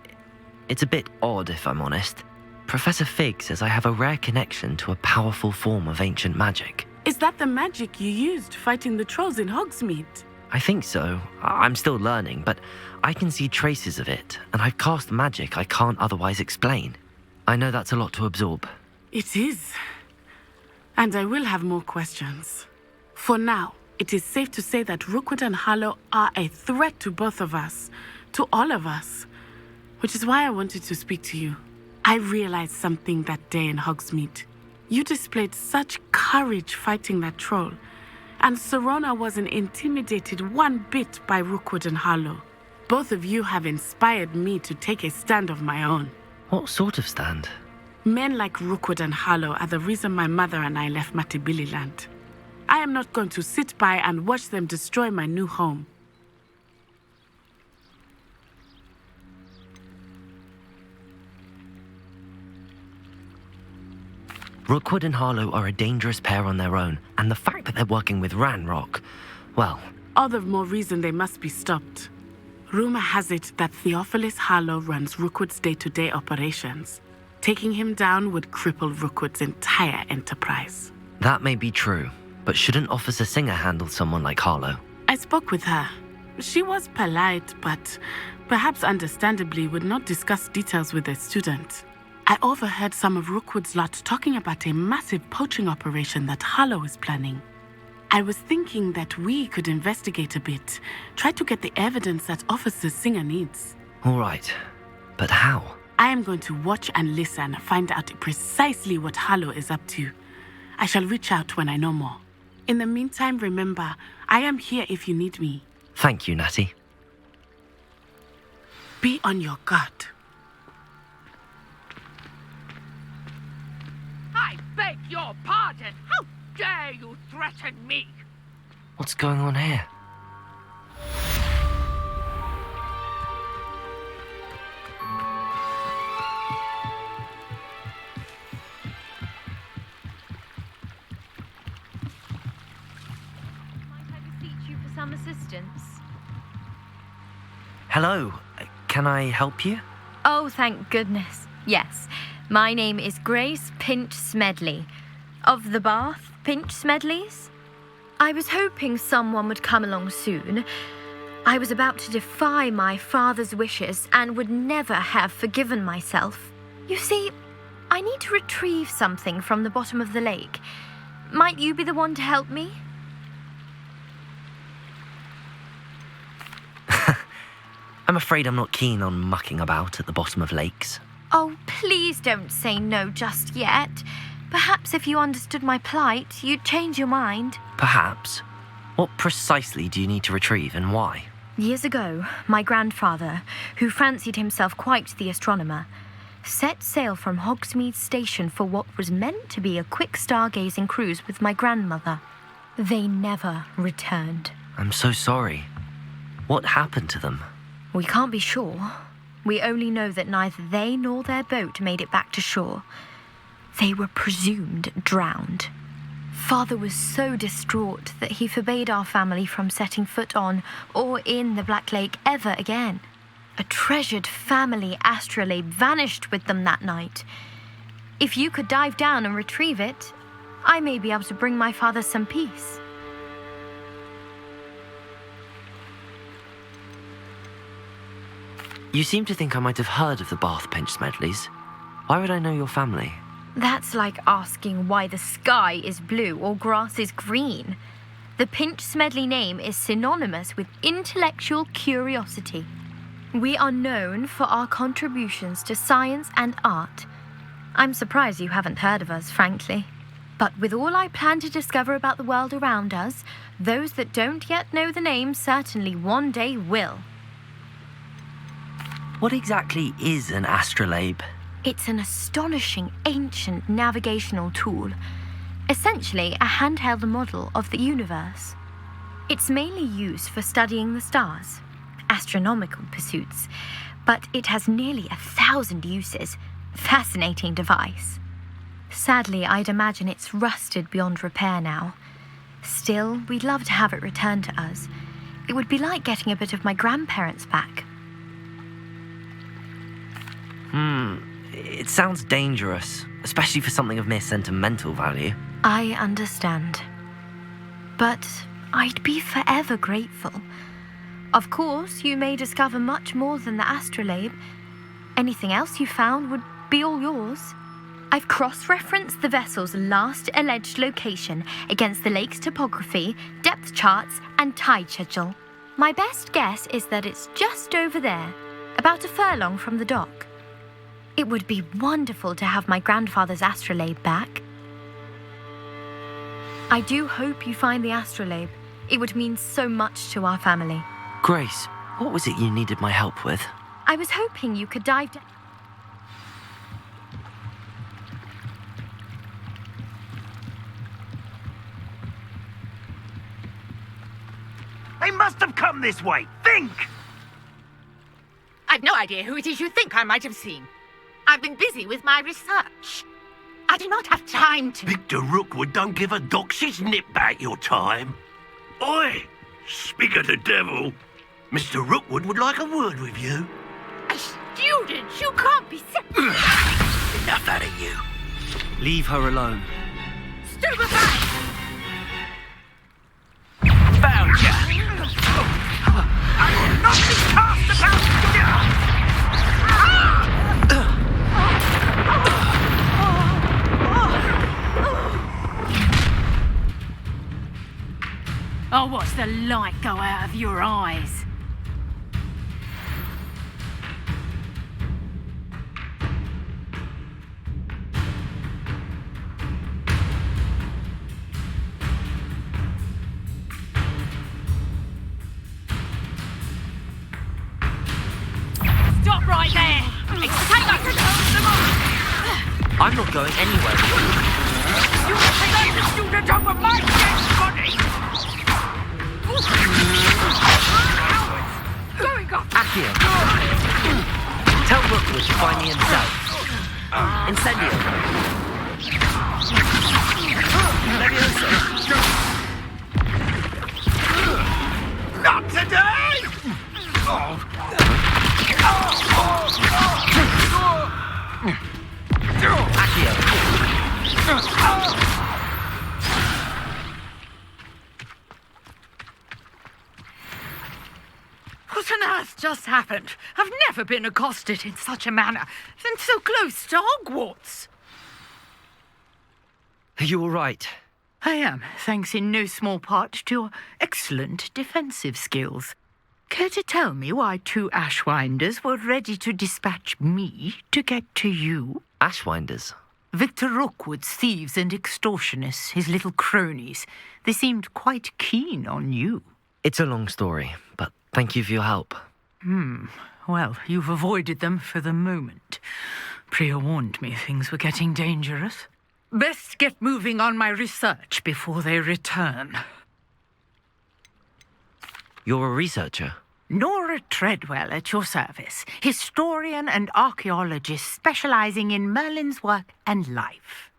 It's a bit odd, if I'm honest. Professor Fig says I have a rare connection to a powerful form of ancient magic. Is that the magic you used fighting the trolls in Hogsmeade? I think so. I'm still learning, but I can see traces of it, and I've cast magic I can't otherwise explain. I know that's a lot to absorb. It is. And I will have more questions. For now, it is safe to say that Rookwood and Harlow are a threat to both of us, to all of us, which is why I wanted to speak to you. I realized something that day in Hogsmeade. You displayed such courage fighting that troll, and Serona wasn't intimidated one bit by Rookwood and Harlow. Both of you have inspired me to take a stand of my own. What sort of stand? Men like Rookwood and Harlow are the reason my mother and I left Matabeleland. I am not going to sit by and watch them destroy my new home. Rookwood and Harlow are a dangerous pair on their own, and the fact that they're working with Ranrock, well... All the more reason they must be stopped. Rumor has it that Theophilus Harlow runs Rookwood's day-to-day operations. Taking him down would cripple Rookwood's entire enterprise. That may be true, but shouldn't Officer Singer handle someone like Harlow? I spoke with her. She was polite, but perhaps understandably would not discuss details with a student. I overheard some of Rookwood's lot talking about a massive poaching operation that Harlow is planning. I was thinking that we could investigate a bit, try to get the evidence that Officer Singer needs. All right, but how? I am going to watch and listen, find out precisely what Harlow is up to. I shall reach out when I know more. In the meantime, remember, I am here if you need me. Thank you, Natty. Be on your guard. I beg your pardon. How dare you threaten me? What's going on here? some assistance? Hello, can I help you? Oh, thank goodness. Yes, my name is Grace Pinch Smedley. Of the Bath Pinch Smedleys? I was hoping someone would come along soon. I was about to defy my father's wishes and would never have forgiven myself. You see, I need to retrieve something from the bottom of the lake. Might you be the one to help me? I'm afraid I'm not keen on mucking about at the bottom of lakes. Oh, please don't say no just yet. Perhaps if you understood my plight, you'd change your mind. Perhaps. What precisely do you need to retrieve and why? Years ago, my grandfather, who fancied himself quite the astronomer, set sail from Hogsmeade Station for what was meant to be a quick stargazing cruise with my grandmother. They never returned. I'm so sorry. What happened to them? We can't be sure. We only know that neither they nor their boat made it back to shore. They were presumed drowned. Father was so distraught that he forbade our family from setting foot on or in the Black Lake ever again. A treasured family astrolabe vanished with them that night. If you could dive down and retrieve it, I may be able to bring my father some peace. You seem to think I might have heard of the Bath Pinch Smedleys. Why would I know your family? That's like asking why the sky is blue or grass is green. The Pinch Smedley name is synonymous with intellectual curiosity. We are known for our contributions to science and art. I'm surprised you haven't heard of us, frankly. But with all I plan to discover about the world around us, those that don't yet know the name certainly one day will. What exactly is an astrolabe? It's an astonishing ancient navigational tool, essentially a handheld model of the universe. It's mainly used for studying the stars, astronomical pursuits, but it has nearly 1,000 uses. Fascinating device. Sadly, I'd imagine it's rusted beyond repair now. Still, we'd love to have it returned to us. It would be like getting a bit of my grandparents back. It sounds dangerous, especially for something of mere sentimental value. I understand. But I'd be forever grateful. Of course, you may discover much more than the astrolabe. Anything else you found would be all yours. I've cross-referenced the vessel's last alleged location against the lake's topography, depth charts, and tide schedule. My best guess is that it's just over there, about a furlong from the dock. It would be wonderful to have my grandfather's astrolabe back. I do hope you find the astrolabe. It would mean so much to our family. Grace, what was it you needed my help with? I was hoping you could dive down. They must have come this way. Think! I've no idea who it is you think I might have seen. I've been busy with my research. I do not have time to... Victor Rookwood don't give a doxy's nip back your time. Oi! Speak of the devil. Mr. Rookwood would like a word with you. A student? You can't be... Enough out of you. Leave her alone. Stupefy! Found ya! I will not be cast about! I'll watch the light go out of your eyes. Stop right there! Take that! I'm not going anywhere. You will take the student over my dead body! Going off! Accio! Tell Rookwood to find me himself. Incendio! Levioso! just happened? I've never been accosted in such a manner, and so close to Hogwarts. Are you all right? I am, thanks in no small part to your excellent defensive skills. Care to tell me why 2 Ashwinders were ready to dispatch me to get to you? Ashwinders? Victor Rookwood's thieves and extortionists, his little cronies. They seemed quite keen on you. It's a long story, but thank you for your help. Well, you've avoided them for the moment. Priya warned me things were getting dangerous. Best get moving on my research before they return. You're a researcher? Nora Treadwell at your service, historian and archaeologist specializing in Merlin's work and life.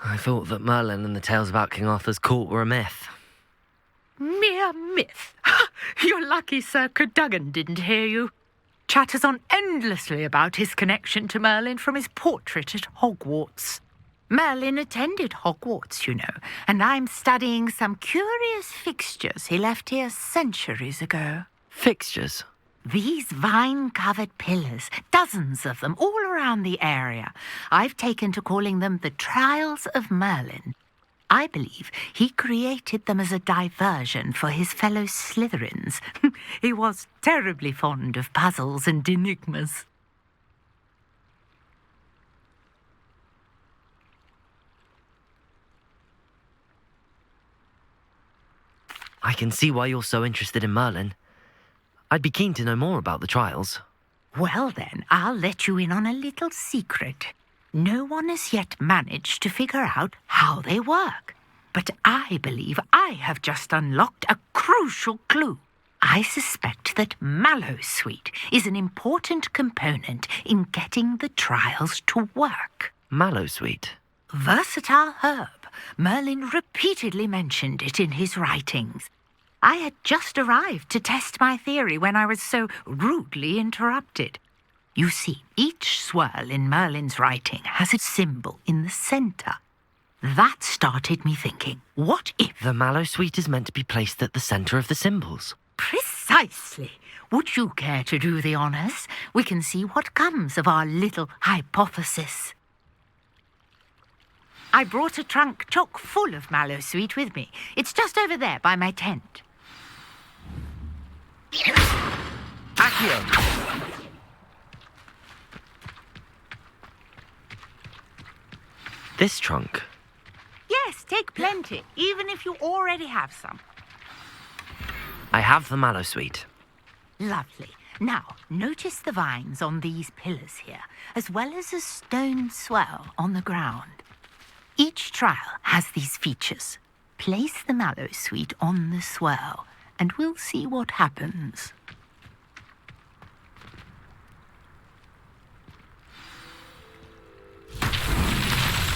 I thought that Merlin and the tales about King Arthur's court were a myth. Mere myth. You're lucky Sir Cadogan didn't hear you. Chatters on endlessly about his connection to Merlin from his portrait at Hogwarts. Merlin attended Hogwarts, you know, and I'm studying some curious fixtures he left here centuries ago. Fixtures? These vine-covered pillars, dozens of them all around the area. I've taken to calling them the Trials of Merlin. I believe he created them as a diversion for his fellow Slytherins. He was terribly fond of puzzles and enigmas. I can see why you're so interested in Merlin. I'd be keen to know more about the trials. Well then, I'll let you in on a little secret. No one has yet managed to figure out how they work. But I believe I have just unlocked a crucial clue. I suspect that Mallowsweet is an important component in getting the trials to work. Mallowsweet? Versatile herb. Merlin repeatedly mentioned it in his writings. I had just arrived to test my theory when I was so rudely interrupted. You see, each swirl in Merlin's writing has a symbol in the centre. That started me thinking, what if... The Mallowsweet is meant to be placed at the centre of the symbols. Precisely. Would you care to do the honours? We can see what comes of our little hypothesis. I brought a trunk chock full of Mallowsweet with me. It's just over there by my tent. Accio! This trunk? Yes, take plenty, even if you already have some. I have the Mallowsweet. Lovely. Now, notice the vines on these pillars here, as well as a stone swell on the ground. Each trial has these features. Place the Mallowsweet on the swell, and we'll see what happens.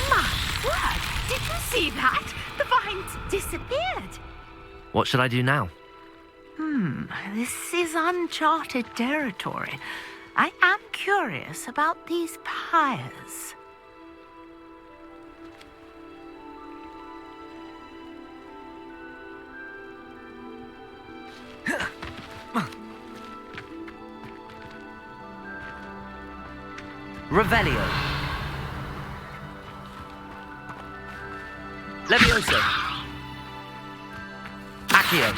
My word! Did you see that? The vines disappeared. What should I do now? This is uncharted territory. I am curious about these pyres. Revelio. Levioso. Accio.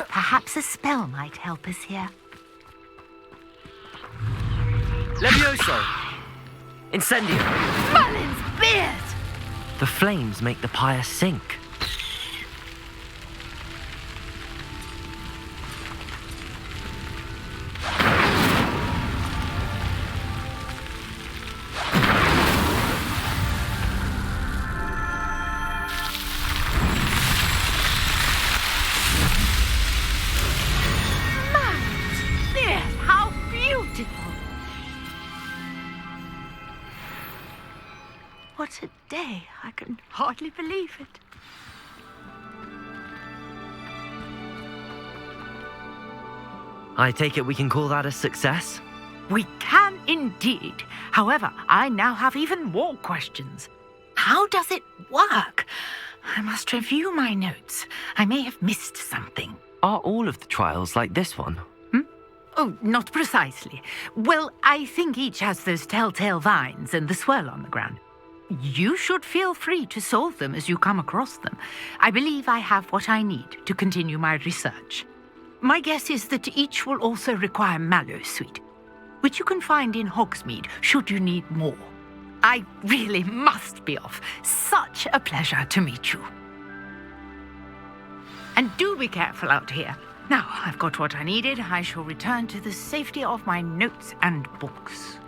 Perhaps a spell might help us here. Levioso. Incendio. Merlin's beard! The flames make the pyre sink. What a day. I can hardly believe it. I take it we can call that a success? We can indeed. However, I now have even more questions. How does it work? I must review my notes. I may have missed something. Are all of the trials like this one? Oh, not precisely. Well, I think each has those telltale vines and the swirl on the ground. You should feel free to solve them as you come across them. I believe I have what I need to continue my research. My guess is that each will also require mallow sweet, which you can find in Hogsmeade should you need more. I really must be off. Such a pleasure to meet you. And do be careful out here. Now I've got what I needed, I shall return to the safety of my notes and books.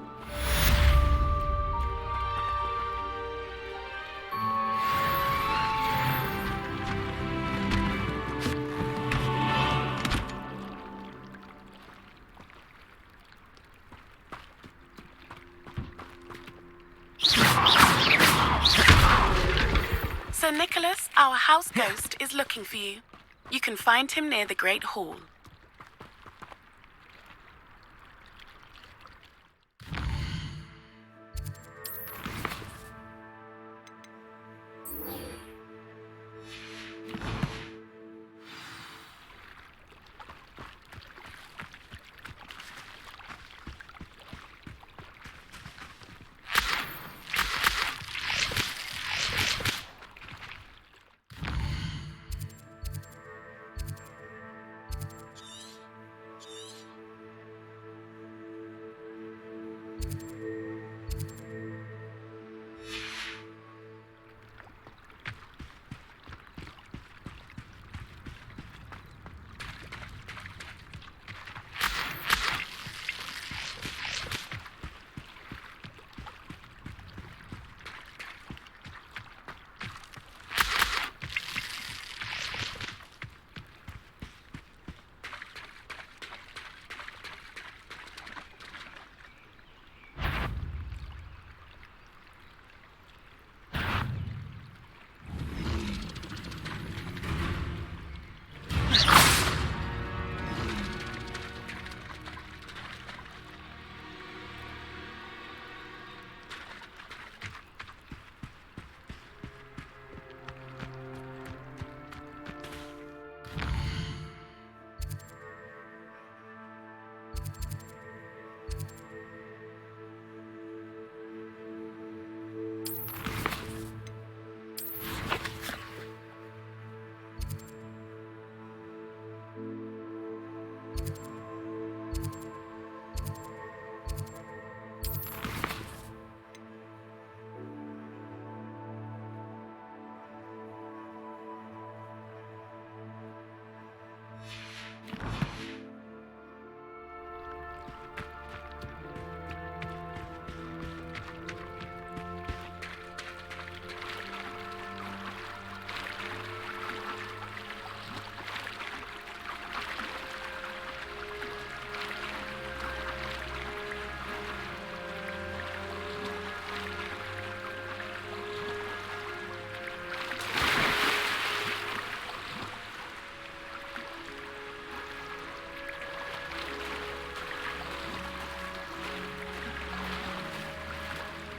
Sir Nicholas, our house ghost, is looking for you. You can find him near the Great Hall.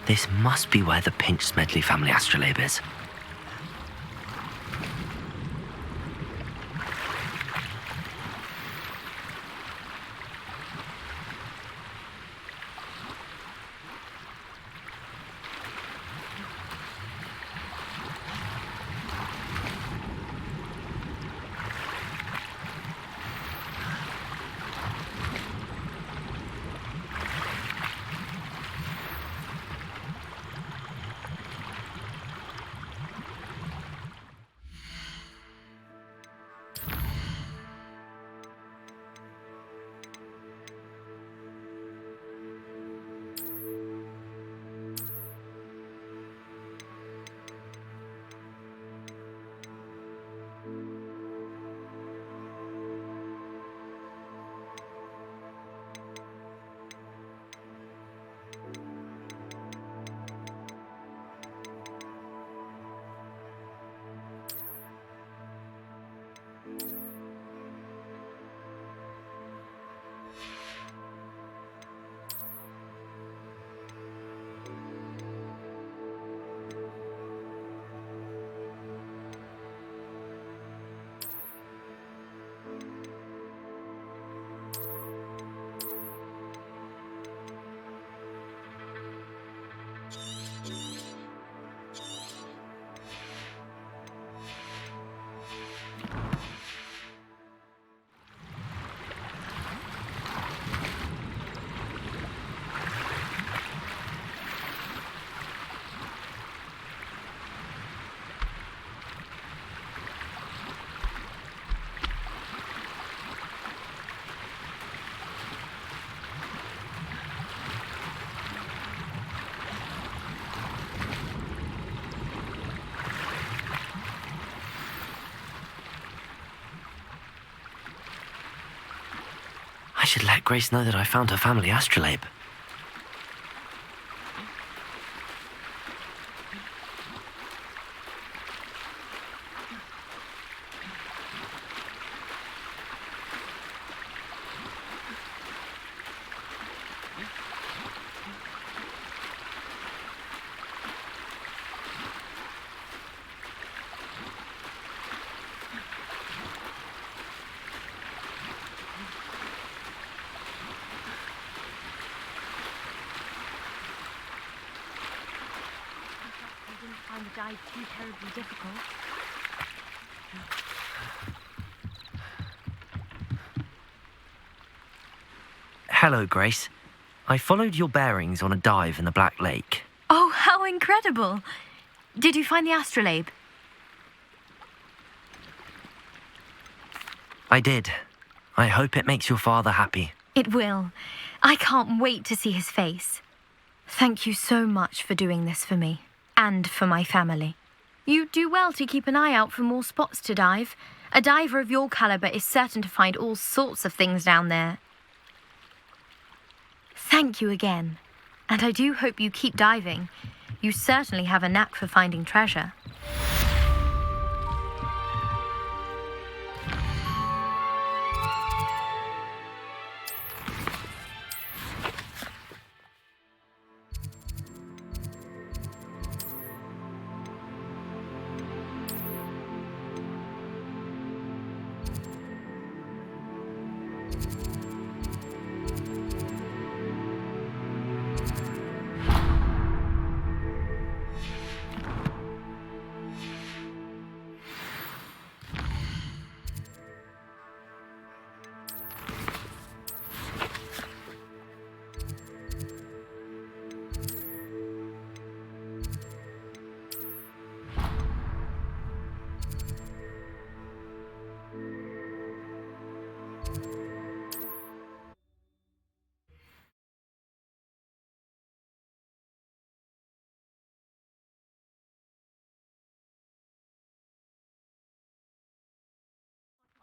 This must be where the Pinch Smedley family astrolabe is. should let Grace know that I found her family astrolabe. Find the dive too terribly difficult. Hello, Grace. I followed your bearings on a dive in the Black Lake. Oh, how incredible! Did you find the astrolabe? I did. I hope it makes your father happy. It will. I can't wait to see his face. Thank you so much for doing this for me. And for my family. You do well to keep an eye out for more spots to dive. A diver of your caliber is certain to find all sorts of things down there. Thank you again. And I do hope you keep diving. You certainly have a knack for finding treasure.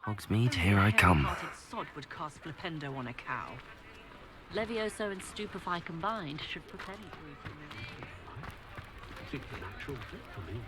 Hogsmeade, here I come. Sod would cast Flipendo on a cow. Levioso and Stupefy combined should propel it through. It's a natural fit for me.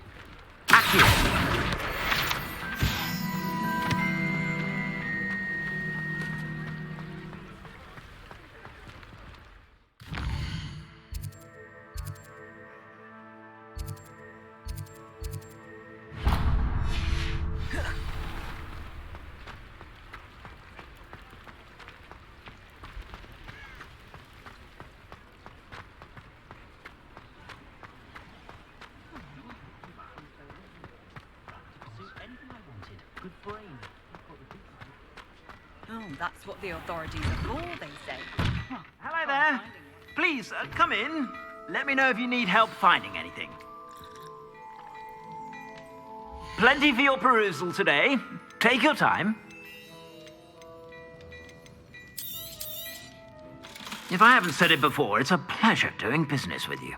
Oh, that's what the authorities are for, they say. Hello there. Please, come in. Let me know if you need help finding anything. Plenty for your perusal today. Take your time. If I haven't said it before, it's a pleasure doing business with you.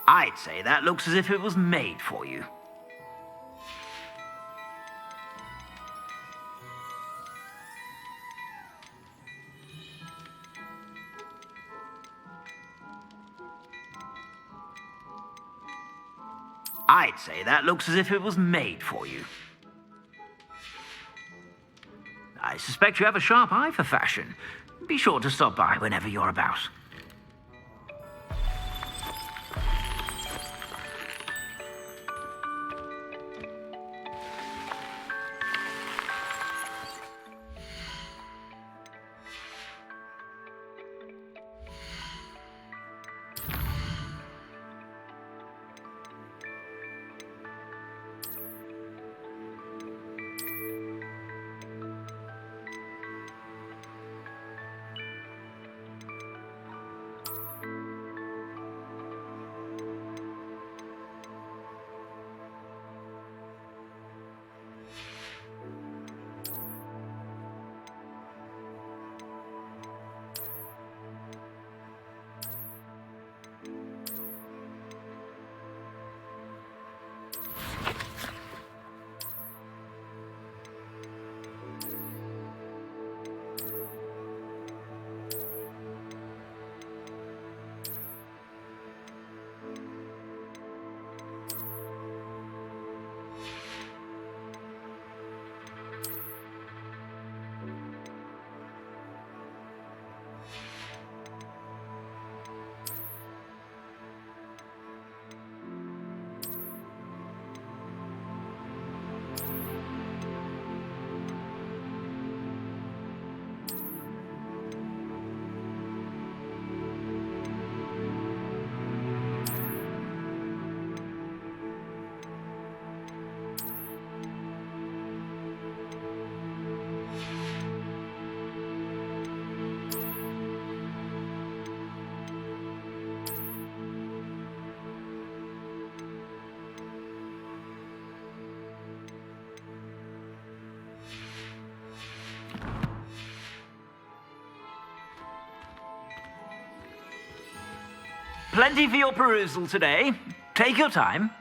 I'd say that looks as if it was made for you. I'd say that looks as if it was made for you. I suspect you have a sharp eye for fashion. Be sure to stop by whenever you're about. Plenty for your perusal today. Take your time.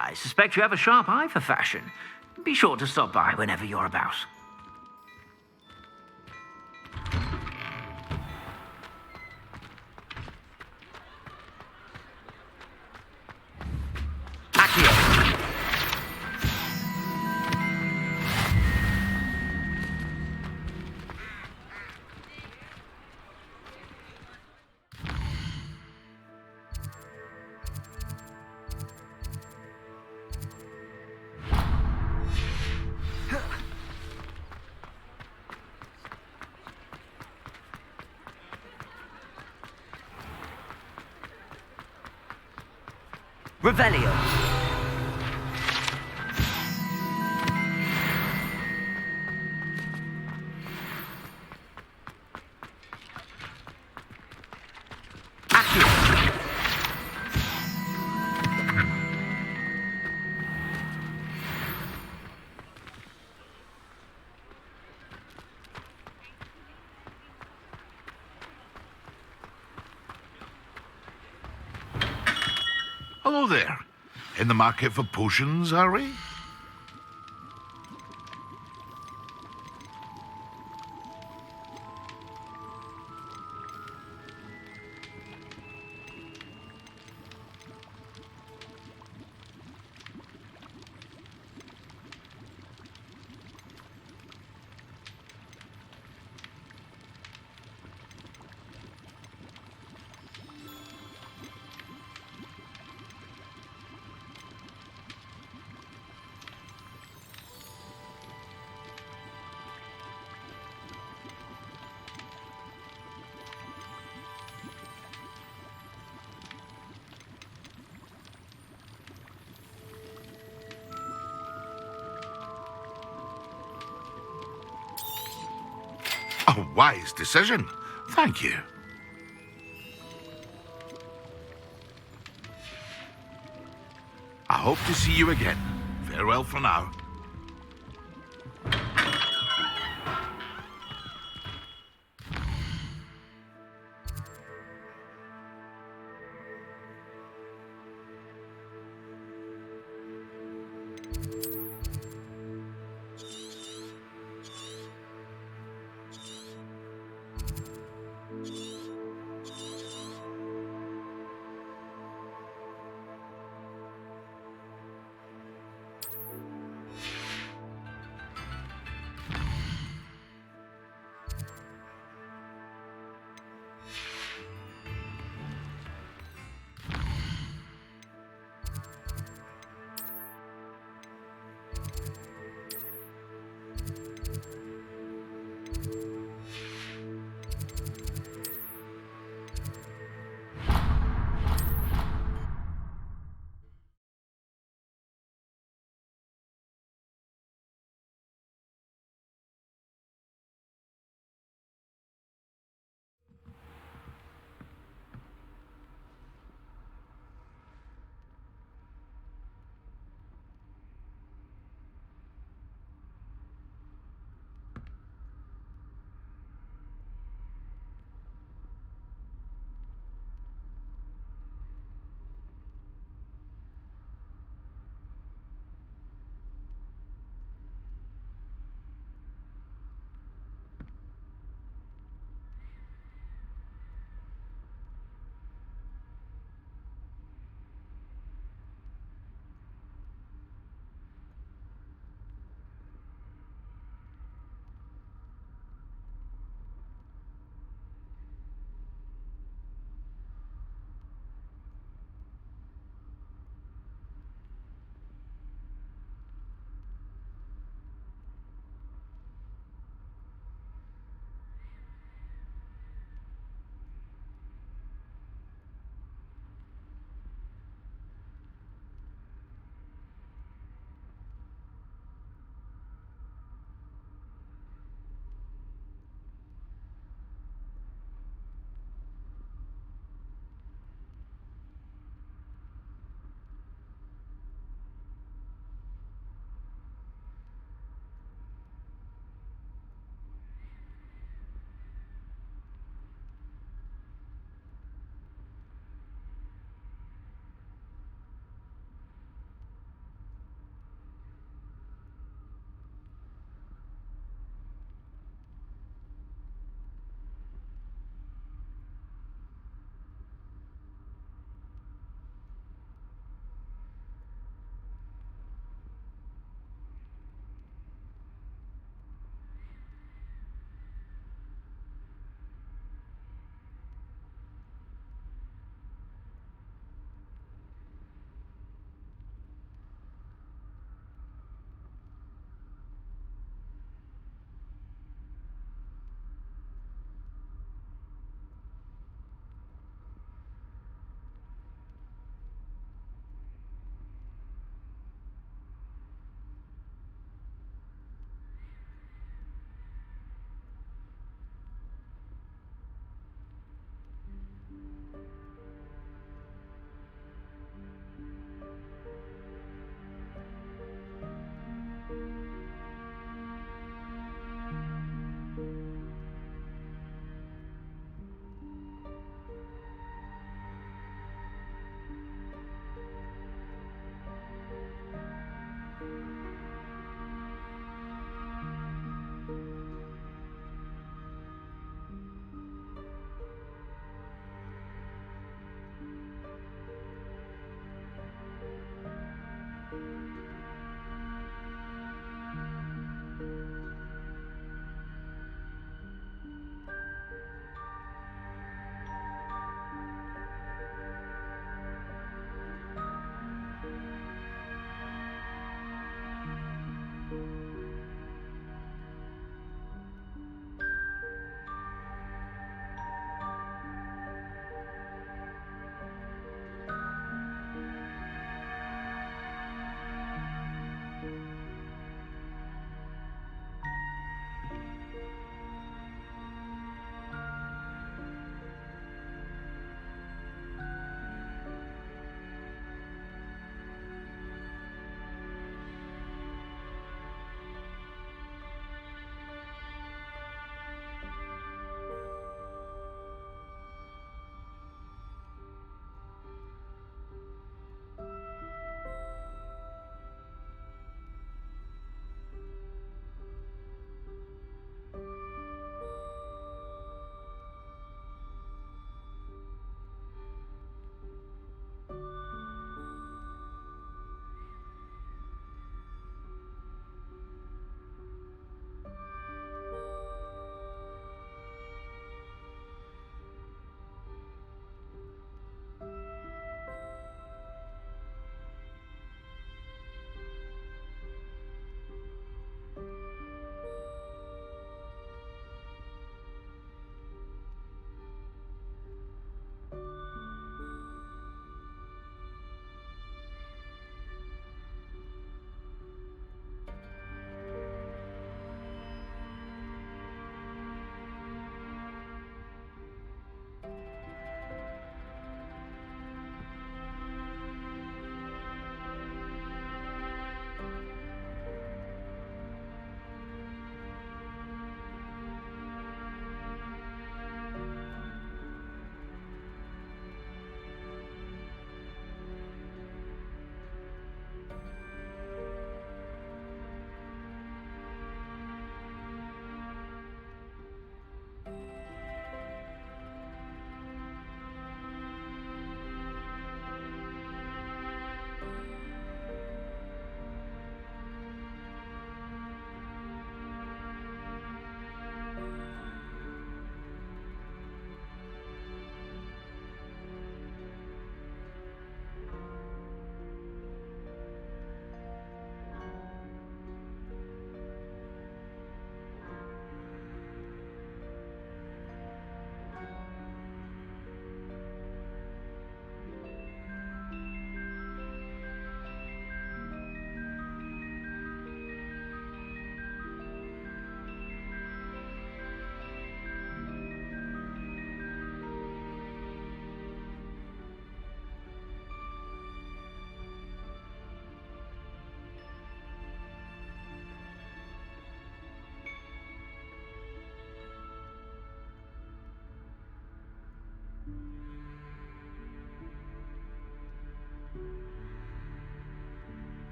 I suspect you have a sharp eye for fashion. Be sure to stop by whenever you're about. Revelio. Hello there. In the market for potions, are we? A wise decision. Thank you. I hope to see you again. Farewell for now.